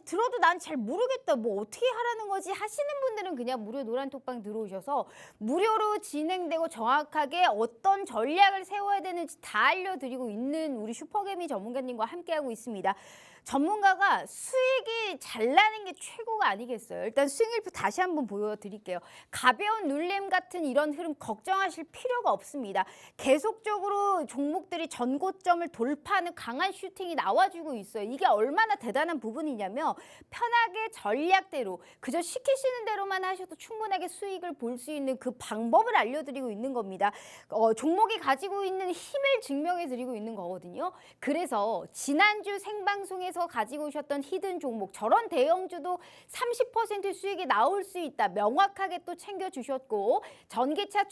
들어도 난 잘 모르겠다. 뭐 어떻게 하라는 거지 하시는 분들은 그냥 무료 노란톡방 들어오셔서 무료로 진행되고 정확하게 어떤 전략을 세워야 되는지 다 알려드리고 있는 우리 슈퍼개미 전문가님과 함께하고 있습니다. 전문가가 수익이 잘 나는 게 최고가 아니겠어요. 일단 스윙일프 다시 한번 보여드릴게요. 가벼운 눌림 같은 이런 흐름 걱정하실 필요가 없습니다. 계속적으로 종목들이 전고점을 돌파하는 강한 슈팅이 나와주고 있어요. 이게 얼마나 대단한 부분이냐면 편하게 전략대로 그저 시키시는 대로만 하셔도 충분하게 수익을 볼 수 있는 그 방법을 알려드리고 있는 겁니다. 종목이 가지고 있는 힘을 증명해드리고 있는 거거든요. 그래서 지난주 생방송에서 가지고 오셨던 히든 종목 저런 대형주도 30% 수익이 나올 수 있다. 명확하게 또 챙겨주셨고 전기차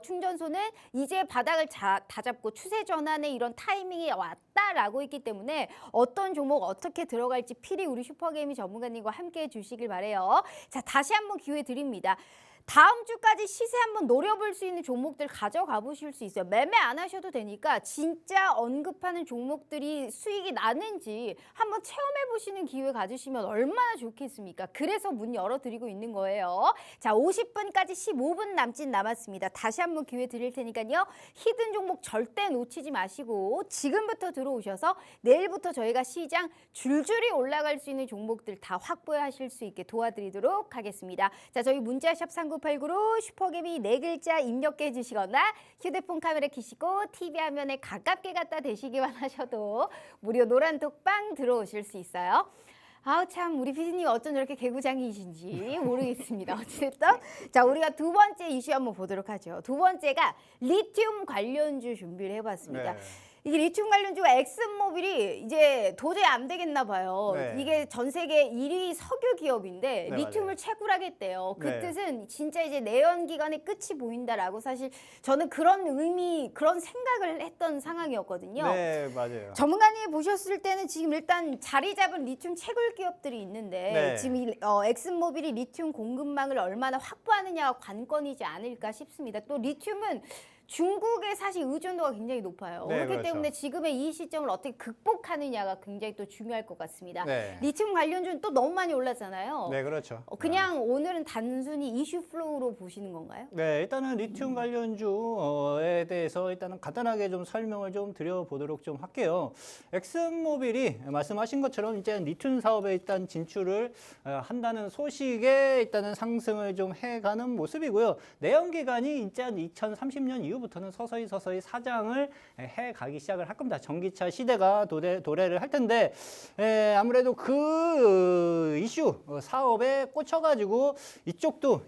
충전소는 이제 바닥을 다 잡고 추세 전환의 이런 타이밍이 왔다라고 했기 때문에 어떤 종목 어떻게 들어갈지 필히 우리 슈퍼게이미 전문가님과 함께해 주시길 바래요. 자, 다시 한번 기회 드립니다. 다음 주까지 시세 한번 노려볼 수 있는 종목들 가져가 보실 수 있어요. 매매 안 하셔도 되니까 진짜 언급하는 종목들이 수익이 나는지 한번 체험해 보시는 기회 가지시면 얼마나 좋겠습니까? 그래서 문 열어드리고 있는 거예요. 자, 50분까지 15분 남았습니다. 다시 한번 기회 드릴 테니까요. 히든 종목 절대 놓치지 마시고 지금부터 들어오셔서 내일부터 저희가 시장 줄줄이 올라갈 수 있는 종목들 다 확보하실 수 있게 도와드리도록 하겠습니다. 자, 저희 문자샵 30 샵8989로 슈퍼개미 4글자 입력해 주시거나 휴대폰 카메라 켜시고 TV 화면에 가깝게 갖다 대시기만 하셔도 무료 노란 톡방 들어오실 수 있어요. 아우 참 우리 PD님 어쩜 저렇게 개구장이신지 모르겠습니다. 어쨌든 자 우리가 두 번째 이슈 한번 보도록 하죠. 두 번째가 리튬 관련주 준비를 해봤습니다. 네. 이게 리튬 관련주가 엑슨모빌이 이제 도저히 안 되겠나 봐요. 네. 이게 전 세계 1위 석유 기업인데 네, 리튬을 맞아요. 채굴하겠대요. 그 네. 뜻은 진짜 이제 내연기관의 끝이 보인다라고 사실 저는 그런 의미, 그런 생각을 했던 상황이었거든요. 네, 맞아요. 전문가님이 보셨을 때는 지금 일단 자리 잡은 리튬 채굴 기업들이 있는데 네. 지금 엑슨모빌이 리튬 공급망을 얼마나 확보하느냐가 관건이지 않을까 싶습니다. 또 리튬은 중국의 사실 의존도가 굉장히 높아요. 네, 그렇기 그렇죠. 때문에 지금의 이 시점을 어떻게 극복하느냐가 굉장히 또 중요할 것 같습니다. 네. 리튬 관련주는 또 너무 많이 올랐잖아요. 네, 그렇죠. 그냥 오늘은 단순히 이슈 플로우로 보시는 건가요? 네, 일단은 리튬 관련주에 대해서 일단은 간단하게 좀 설명을 좀 드려보도록 좀 할게요. 엑슨모빌이 말씀하신 것처럼 이제 리튬 사업에 일단 진출을 한다는 소식에 일단은 상승을 좀 해가는 모습이고요. 내연기관이 이제 2030년 이후부터는 서서히 사장을 해가기 시작을 할 겁니다. 전기차 시대가 도래를 할 텐데 아무래도 그 이슈 사업에 꽂혀가지고 이쪽도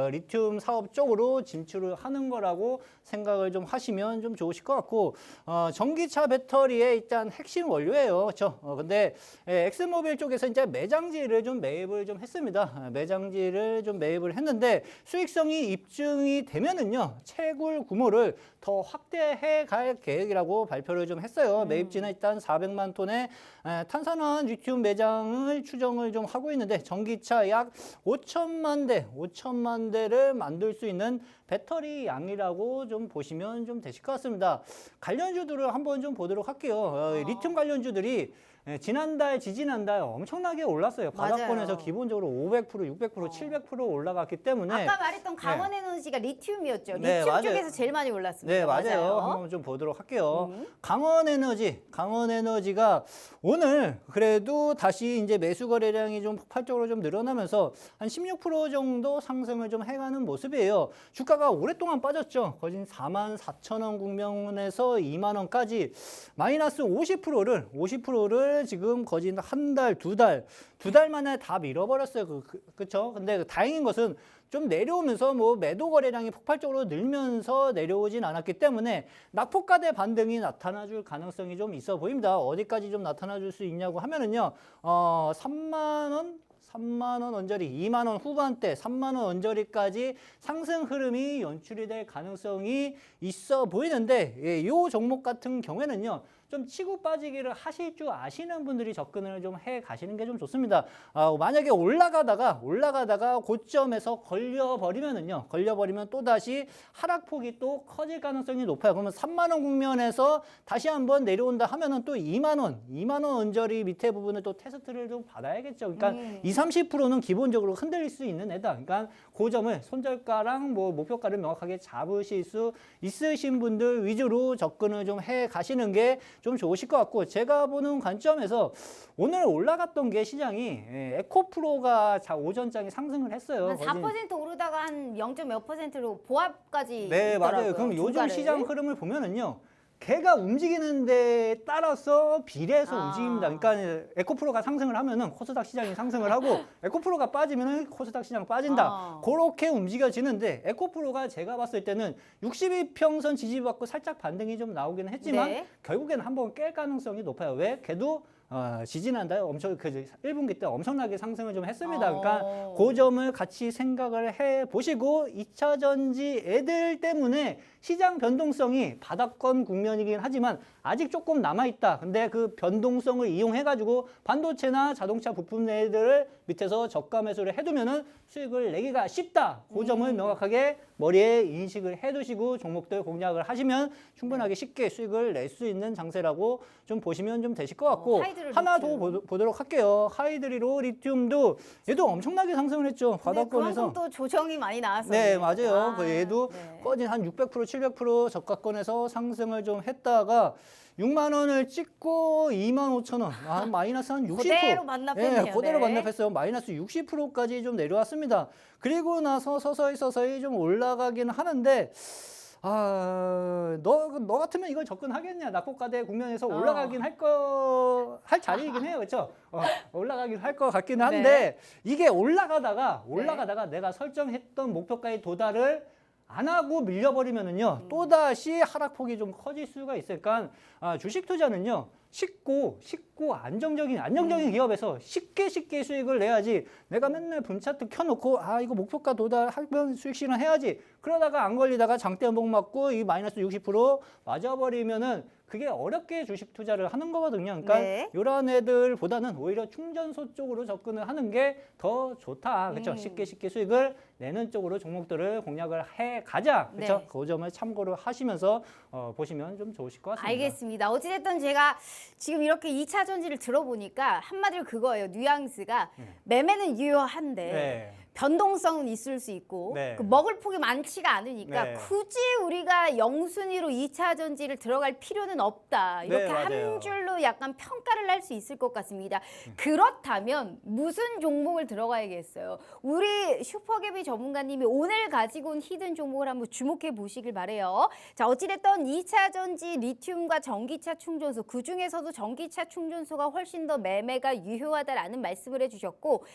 리튬 사업 쪽으로 진출을 하는 거라고 생각을 좀 하시면 좀 좋으실 것 같고 전기차 배터리의 일단 핵심 원료예요. 그렇죠? 근데 엑슨모빌 쪽에서 이제 매장지를 좀 매입을 좀 했습니다. 매장지를 좀 매입을 했는데 수익성이 입증이 되면은요 채굴 규모를 더 확대해 갈 계획이라고 발표를 좀 했어요. 매입지는 일단 400만 톤의 탄산화한 리튬 매장을 추정을 좀 하고 있는데 전기차 약 5천만 대를 만들 수 있는 배터리 양이라고 좀 보시면 좀 되실 것 같습니다. 관련주들을 한번 좀 보도록 할게요. 리튬 관련주들이 지난달, 지지난달 엄청나게 올랐어요. 바닥권에서 맞아요. 기본적으로 500%, 600%, 700% 올라갔기 때문에 아까 말했던 강원에너지가 리튬이었죠. 리튬 네, 맞아요. 쪽에서 제일 많이 올랐습니다. 네, 맞아요. 한번 좀 보도록 할게요. 음. 강원에너지가 오늘 그래도 다시 이제 매수 거래량이 좀 폭발적으로 좀 늘어나면서 한 16% 정도 상승을 좀 해가는 모습이에요. 주가가 오랫동안 빠졌죠. 거진 44,000원 국면에서 2만 원까지 마이너스 50%를 지금 거진 한 달, 두 달 만에 다 밀어버렸어요. 그렇죠? 근데 다행인 것은 좀 내려오면서 뭐 매도 거래량이 폭발적으로 늘면서 내려오진 않았기 때문에 낙폭과대 반등이 나타나줄 가능성이 좀 있어 보입니다. 어디까지 좀 나타나줄 수 있냐고 하면은요, 3만 원 언저리, 2만 원 후반대, 3만 원 언저리까지 상승 흐름이 연출이 될 가능성이 있어 보이는데, 이 종목 같은 경우에는요. 좀 치고 빠지기를 하실 줄 아시는 분들이 접근을 좀 해 가시는 게 좀 좋습니다. 만약에 올라가다가 고점에서 걸려버리면 또 다시 하락폭이 또 커질 가능성이 높아요. 그러면 3만 원 국면에서 다시 한번 내려온다 하면은 또 2만 원 언저리 밑에 부분을 또 테스트를 좀 받아야겠죠. 그러니까 20-30%는 기본적으로 흔들릴 수 있는 애다. 그러니까 고점을 손절가랑 뭐 목표가를 명확하게 잡으실 수 있으신 분들 위주로 접근을 좀 해 가시는 게 좀 좋으실 것 같고, 제가 보는 관점에서 오늘 올라갔던 게 시장이 에코프로가 오전장에 상승을 했어요. 한 4% 오르다가 한 0.몇 %로 보합까지 네, 있더라고요. 맞아요. 그럼 요즘 주가를. 시장 흐름을 보면은요. 걔가 움직이는 데 따라서 비례해서 움직입니다. 그러니까 에코프로가 상승을 하면은 코스닥 시장이 상승을 하고 에코프로가 빠지면은 코스닥 시장 빠진다. 그렇게 움직여지는데 에코프로가 제가 봤을 때는 62평선 지지받고 살짝 반등이 좀 나오기는 했지만 네. 결국에는 한번 깰 가능성이 높아요. 왜? 걔도 지지난달 엄청 1분기 때 엄청나게 상승을 좀 했습니다. 그러니까 그 점을 같이 생각을 해 보시고 2차 전지 애들 때문에 시장 변동성이 바닥권 국면이긴 하지만 아직 조금 남아있다. 근데 그 변동성을 이용해가지고 반도체나 자동차 부품 애들을 밑에서 저가 매수를 해두면은 수익을 내기가 쉽다. 그 점을 명확하게 머리에 인식을 해두시고 종목들 공략을 하시면 충분하게 쉽게 수익을 낼 수 있는 장세라고 좀 보시면 좀 되실 것 같고, 하이드로 하나 리튬. 더 보도록 할게요. 하이드리로 리튬도 얘도 엄청나게 상승을 했죠. 근데 바닥권에서. 그만큼 또 조정이 많이 나왔어요. 네, 맞아요. 그 얘도 네. 거진 한 600%, 700% 저가권에서 상승을 좀 했다가 6만 원을 찍고 2만 5천 원, 마이너스 한 60%. 그대로 반납했네요. 예, 그대로 네. 반납했어요. 마이너스 60%까지 좀 내려왔습니다. 그리고 나서 서서히 좀 올라가긴 하는데, 너 같으면 이걸 접근하겠냐? 낙폭과대 국면에서 올라가긴 할 자리이긴 해요. 그렇죠? 올라가긴 할 것 같기는 한데, 네. 이게 올라가다가 내가 설정했던 목표가의 도달을 안 하고 밀려버리면은요, 또다시 하락폭이 좀 커질 수가 있으니까, 주식 투자는요, 쉽고 안정적인 기업에서 쉽게 수익을 내야지. 내가 맨날 분차트 켜놓고 이거 목표가 도달하면 수익 실현해야지. 그러다가 안 걸리다가 장대 연봉 맞고 이 마이너스 60% 맞아버리면은 그게 어렵게 주식 투자를 하는 거거든요. 그러니까 네. 이런 애들보다는 오히려 충전소 쪽으로 접근을 하는 게 더 좋다. 그렇죠? 쉽게 수익을 내는 쪽으로 종목들을 공략을 해 가자. 그렇죠? 네. 그 점을 참고를 하시면서 보시면 좀 좋으실 것 같습니다. 알겠습니다. 어찌됐든 제가 지금 이렇게 2차 전지를 들어보니까 한마디로 그거예요. 뉘앙스가 매매는 유효한데 네. 변동성은 있을 수 있고 네. 그 먹을 폭이 많지가 않으니까 네. 굳이 우리가 영순위로 2차 전지를 들어갈 필요는 없다. 이렇게 네, 맞아요. 한 줄로 약간 평가를 할 수 있을 것 같습니다. 그렇다면 무슨 종목을 들어가야겠어요? 우리 슈퍼개비 전문가님이 오늘 가지고 온 히든 종목을 한번 주목해 보시길 바래요. 자, 어찌됐든 2차 전지 리튬과 전기차 충전소, 그중에서도 전기차 충전소가 훨씬 더 매매가 유효하다라는 말씀을 해주셨고,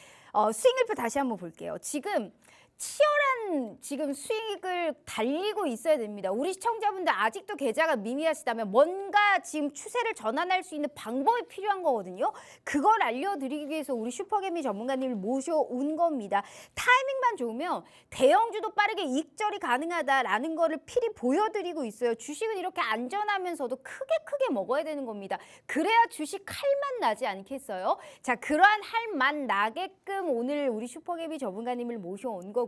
수익률표 다시 한번 볼게요. 지금 치열한 수익을 달리고 있어야 됩니다. 우리 시청자분들 아직도 계좌가 미미하시다면 뭔가 지금 추세를 전환할 수 있는 방법이 필요한 거거든요. 그걸 알려드리기 위해서 우리 슈퍼개미 전문가님을 모셔온 겁니다. 타이밍만 좋으면 대형주도 빠르게 익절이 가능하다라는 거를 필히 보여드리고 있어요. 주식은 이렇게 안전하면서도 크게 먹어야 되는 겁니다. 그래야 주식 할맛 나지 않겠어요? 자, 그러한 할맛 나게끔 오늘 우리 슈퍼개미 전문가님을 모셔온 거고요.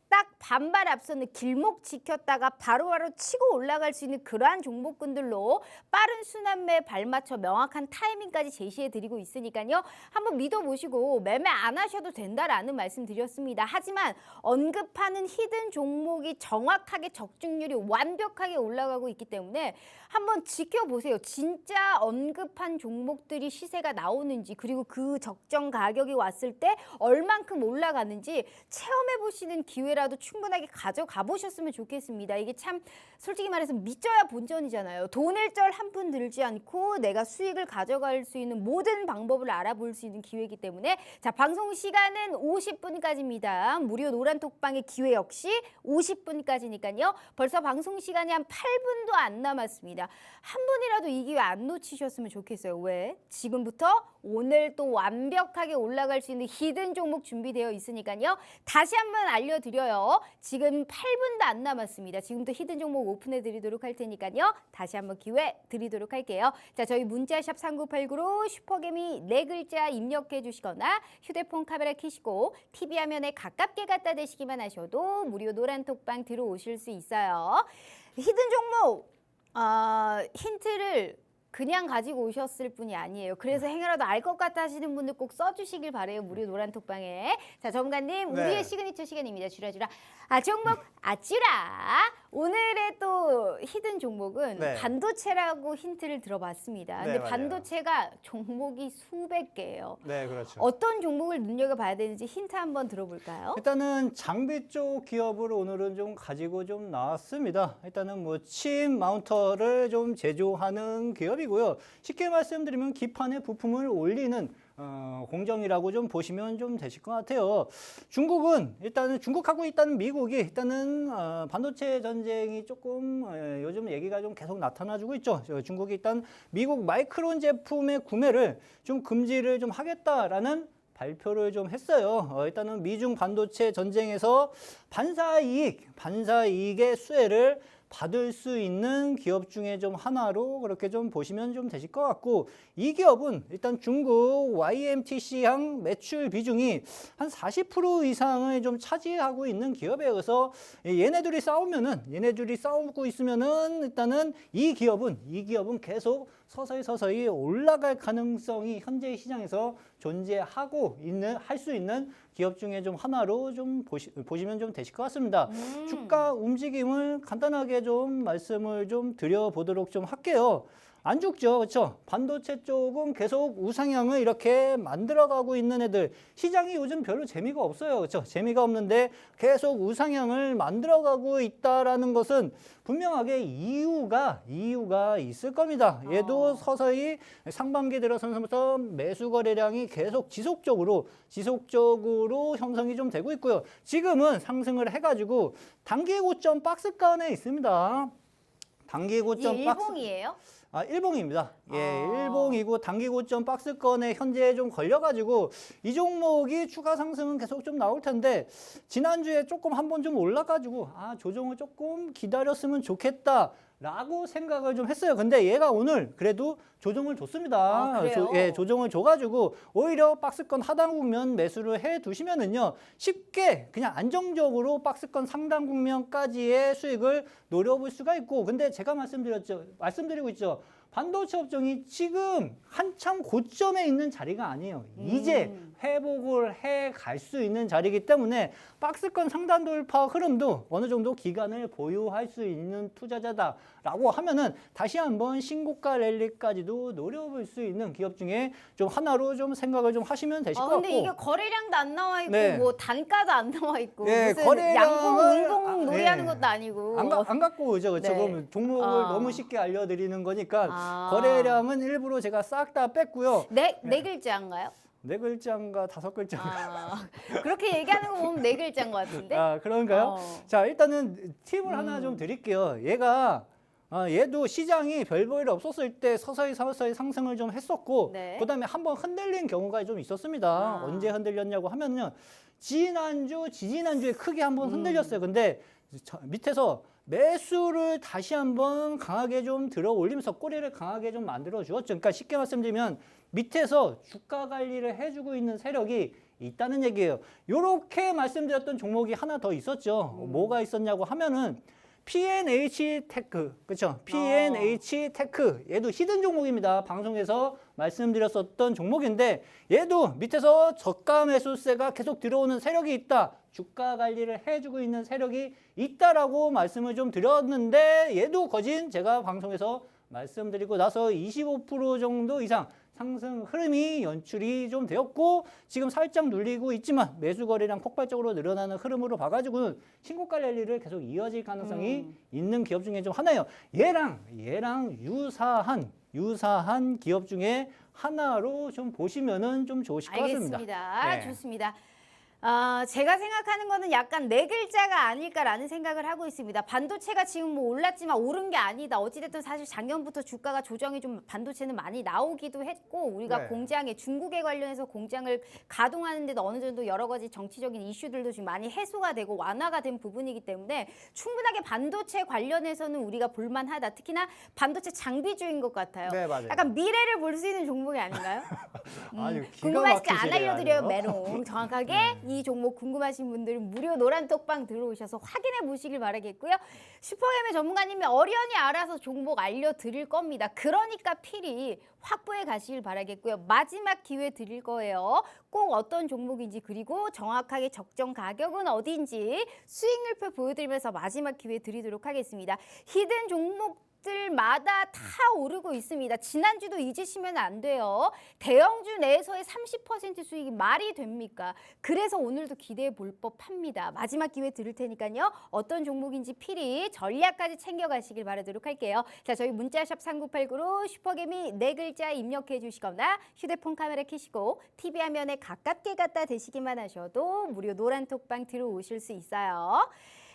딱 반발 앞서는 길목 지켰다가 바로바로 치고 올라갈 수 있는 그러한 종목군들로 빠른 순환매에 발맞춰 명확한 타이밍까지 제시해드리고 있으니까요. 한번 믿어보시고 매매 안 하셔도 된다라는 말씀 드렸습니다. 하지만 언급하는 히든 종목이 정확하게 적중률이 완벽하게 올라가고 있기 때문에 한번 지켜보세요. 진짜 언급한 종목들이 시세가 나오는지, 그리고 그 적정 가격이 왔을 때 얼만큼 올라가는지 체험해보시는 기회라도 충분하게 가져가 보셨으면 좋겠습니다. 이게 참 솔직히 말해서 믿져야 본전이잖아요. 돈을 쩔 한 푼 들지 않고 내가 수익을 가져갈 수 있는 모든 방법을 알아볼 수 있는 기회이기 때문에, 자, 방송 시간은 50분까지입니다. 무료 노란톡방의 기회 역시 50분까지니까요. 벌써 방송 시간이 한 8분도 안 남았습니다. 한 분이라도 이 기회 안 놓치셨으면 좋겠어요. 왜? 지금부터 오늘 또 완벽하게 올라갈 수 있는 히든 종목 준비되어 있으니까요. 다시 한번 알려드려요. 지금 8분도 안 남았습니다. 지금부터 히든 종목 오픈해 드리도록 할 테니까요. 다시 한번 기회 드리도록 할게요. 자, 저희 문자샵 3989로 슈퍼개미 4글자 입력해 주시거나 휴대폰 카메라 켜시고 TV 화면에 가깝게 갖다 대시기만 하셔도 무료 노란톡방 들어오실 수 있어요. 히든 종목 힌트를 그냥 가지고 오셨을 뿐이 아니에요. 그래서 행여라도 알 것 같아 하시는 분들 꼭 써주시길 바래요. 무료 노란톡방에. 자, 전문가님, 네. 우리의 시그니처 시간입니다. 주라주라. 종목 아쭈라. 오늘의 또 히든 종목은 네. 반도체라고 힌트를 들어봤습니다. 근데 네, 맞아요. 반도체가 종목이 수백 개예요. 네, 그렇죠. 어떤 종목을 눈여겨봐야 되는지 힌트 한번 들어볼까요? 일단은 장비 쪽 기업을 오늘은 좀 가지고 좀 나왔습니다. 일단은 뭐 칩 마운터를 좀 제조하는 기업이고요. 쉽게 말씀드리면 기판에 부품을 올리는 공정이라고 좀 보시면 좀 되실 것 같아요. 중국은 일단은 중국하고 일단은 미국이 일단은 반도체 전쟁이 조금 요즘 얘기가 좀 계속 나타나주고 있죠. 중국이 일단 미국 마이크론 제품의 구매를 좀 금지를 좀 하겠다라는 발표를 좀 했어요. 일단은 미중 반도체 전쟁에서 반사이익의 수혜를 받을 수 있는 기업 중에 좀 하나로 그렇게 좀 보시면 좀 되실 것 같고, 이 기업은 일단 중국 YMTC향 매출 비중이 한 40% 이상을 좀 차지하고 있는 기업이에요. 그래서 얘네들이 싸우고 있으면은 일단은 이 기업은 계속 서서히 올라갈 가능성이 현재 시장에서 할 수 있는 기업 중에 좀 하나로 좀 보시면 좀 되실 것 같습니다. 주가 움직임을 간단하게 좀 말씀을 좀 드려보도록 좀 할게요. 안 죽죠. 그렇죠? 반도체 쪽은 계속 우상향을 이렇게 만들어가고 있는 애들. 시장이 요즘 별로 재미가 없어요. 그렇죠? 재미가 없는데 계속 우상향을 만들어가고 있다라는 것은 분명하게 이유가 있을 겁니다. 얘도 서서히 상반기 들어서부터 매수 거래량이 계속 지속적으로 형성이 좀 되고 있고요. 지금은 상승을 해가지고 단기 고점 박스권에 있습니다. 단기 고점 이게 박스. 일봉이에요? 일봉입니다. 예, 아. 일봉이고 단기 고점 박스권에 현재 좀 걸려가지고 이 종목이 추가 상승은 계속 좀 나올 텐데 지난주에 조금 한번 좀 올라가지고 조정을 조금 기다렸으면 좋겠다라고 생각을 좀 했어요. 근데 얘가 오늘 그래도 조정을 줬습니다. 그래요? 조정을 줘가지고 오히려 박스권 하단 국면 매수를 해 두시면은요 쉽게 그냥 안정적으로 박스권 상단 국면까지의 수익을 노려볼 수가 있고, 근데 제가 말씀드리고 있죠. 반도체 업종이 지금 한참 고점에 있는 자리가 아니에요. 이제 회복을 해 갈 수 있는 자리이기 때문에 박스권 상단 돌파 흐름도 어느 정도 기간을 보유할 수 있는 투자자다라고 하면은 다시 한번 신고가 랠리까지도 노려볼 수 있는 기업 중에 좀 하나로 좀 생각을 좀 하시면 되실 것 같고. 근데 이게 거래량도 안 나와 있고 네. 뭐 단가도 안 나와 있고 예, 무슨 거래량을- 양봉, 운봉 놀이하는 예. 것도 아니고 안 갖고 오죠. 그렇죠? 네. 그럼 종목을 너무 쉽게 알려드리는 거니까 아. 거래량은 일부러 제가 싹 다 뺐고요. 네 글자인가요? 4글자인가 5글자인가. 그렇게 얘기하는 거 보면 네 글자인 것 같은데. 그런가요? 어. 자, 일단은 팁을 하나 좀 드릴게요. 얘도 시장이 별 볼 없었을 때 서서히 상승을 좀 했었고, 네. 그다음에 한번 흔들린 경우가 좀 있었습니다. 언제 흔들렸냐고 하면요, 지지난주에 크게 한번 흔들렸어요. 근데 밑에서 매수를 다시 한번 강하게 좀 들어 올리면서 꼬리를 강하게 좀 만들어 주었죠. 그러니까 쉽게 말씀드리면 밑에서 주가 관리를 해주고 있는 세력이 있다는 얘기예요. 이렇게 말씀드렸던 종목이 하나 더 있었죠. 뭐가 있었냐고 하면은 P&H 테크, 그렇죠? P&H 테크, 얘도 히든 종목입니다. 방송에서 말씀드렸었던 종목인데 얘도 밑에서 저가 매수세가 계속 들어오는 세력이 있다. 주가 관리를 해주고 있는 세력이 있다라고 말씀을 좀 드렸는데 얘도 거진 제가 방송에서 말씀드리고 나서 25% 정도 이상 상승 흐름이 연출이 좀 되었고, 지금 살짝 눌리고 있지만 매수 거래량 폭발적으로 늘어나는 흐름으로 봐가지고는 신고가 랠리를 계속 이어질 가능성이 있는 기업 중에 좀 하나예요. 얘랑 유사한 기업 중에 하나로 좀 보시면은 좀 좋으실 것 같습니다. 알겠습니다. 네. 좋습니다. 제가 생각하는 거는 약간 네 글자가 아닐까라는 생각을 하고 있습니다. 반도체가 지금 뭐 올랐지만 오른 게 아니다. 어찌됐든 사실 작년부터 주가가 조정이 좀 반도체는 많이 나오기도 했고, 우리가 네. 중국에 관련해서 공장을 가동하는데도 어느 정도 여러 가지 정치적인 이슈들도 좀 많이 해소가 되고 완화가 된 부분이기 때문에 충분하게 반도체 관련해서는 우리가 볼만하다. 특히나 반도체 장비주인 것 같아요. 네, 맞아요. 약간 미래를 볼 수 있는 종목이 아닌가요? 아주 기가 궁금하시지 안 막히시네요, 알려드려요, 아주. 메롱. 정확하게 이 종목 궁금하신 분들은 무료 노란 톡방 들어오셔서 확인해 보시길 바라겠고요. 슈퍼게임의 전문가님이 어련히 알아서 종목 알려드릴 겁니다. 그러니까 필히 확보해 가시길 바라겠고요. 마지막 기회 드릴 거예요. 꼭 어떤 종목인지, 그리고 정확하게 적정 가격은 어디인지 수익률표 보여드리면서 마지막 기회 드리도록 하겠습니다. 히든 종목 들마다 다 오르고 있습니다. 지난주도 잊으시면 안 돼요. 대형주 내에서의 30% 수익이 말이 됩니까? 그래서 오늘도 기대해 볼 법합니다. 마지막 기회 드릴 테니까요. 어떤 종목인지 필히 전략까지 챙겨가시길 바라도록 할게요. 자, 저희 문자샵 3989로 슈퍼개미 네 글자 입력해 주시거나 휴대폰 카메라 켜시고 TV 화면에 가깝게 갖다 대시기만 하셔도 무료 노란 톡방 들어오실 수 있어요.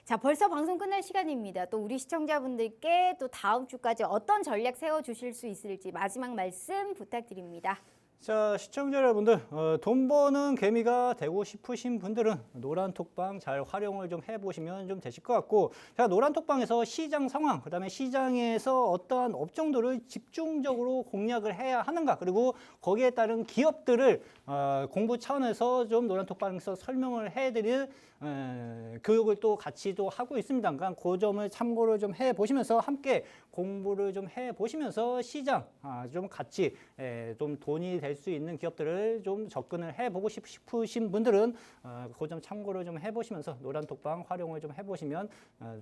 자, 벌써 방송 끝날 시간입니다. 또 우리 시청자분들께 또 다음 주까지 어떤 전략 세워주실 수 있을지 마지막 말씀 부탁드립니다. 자, 시청자 여러분들, 돈 버는 개미가 되고 싶으신 분들은 노란 톡방 잘 활용을 좀 해보시면 좀 되실 것 같고, 자, 노란 톡방에서 시장 상황, 그다음에 시장에서 어떠한 업종들을 집중적으로 공략을 해야 하는가, 그리고 거기에 따른 기업들을 공부 차원에서 좀 노란 톡방에서 설명을 해드릴 교육을 또 같이 또 하고 있습니다. 그러니까 그 점을 참고를 좀 해보시면서 함께 공부를 좀 해보시면서 시장 좀 같이 좀 돈이 될 수 있는 기업들을 좀 접근을 해보고 싶으신 분들은 그 점 참고를 좀 해보시면서 노란톡방 활용을 좀 해보시면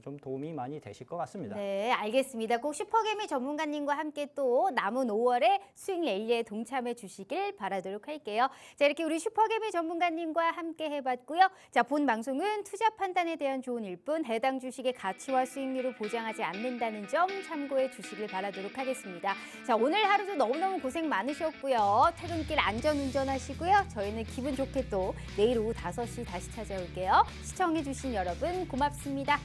좀 도움이 많이 되실 것 같습니다. 네, 알겠습니다. 꼭 슈퍼개미 전문가님과 함께 또 남은 5월에 수익 랠리에 동참해 주시길 바라도록 할게요. 자, 이렇게 우리 슈퍼개미 전문가님과 함께 해봤고요. 자, 본 방송은 투자 판단에 대한 조언일 뿐 해당 주식의 가치와 수익률을 보장하지 않는다는 점 참고해 주시길 바라도록 하겠습니다. 자, 오늘 하루도 너무너무 고생 많으셨고요. 퇴근길 안전 운전하시고요. 저희는 기분 좋게 또 내일 오후 5시 다시 찾아올게요. 시청해 주신 여러분 고맙습니다.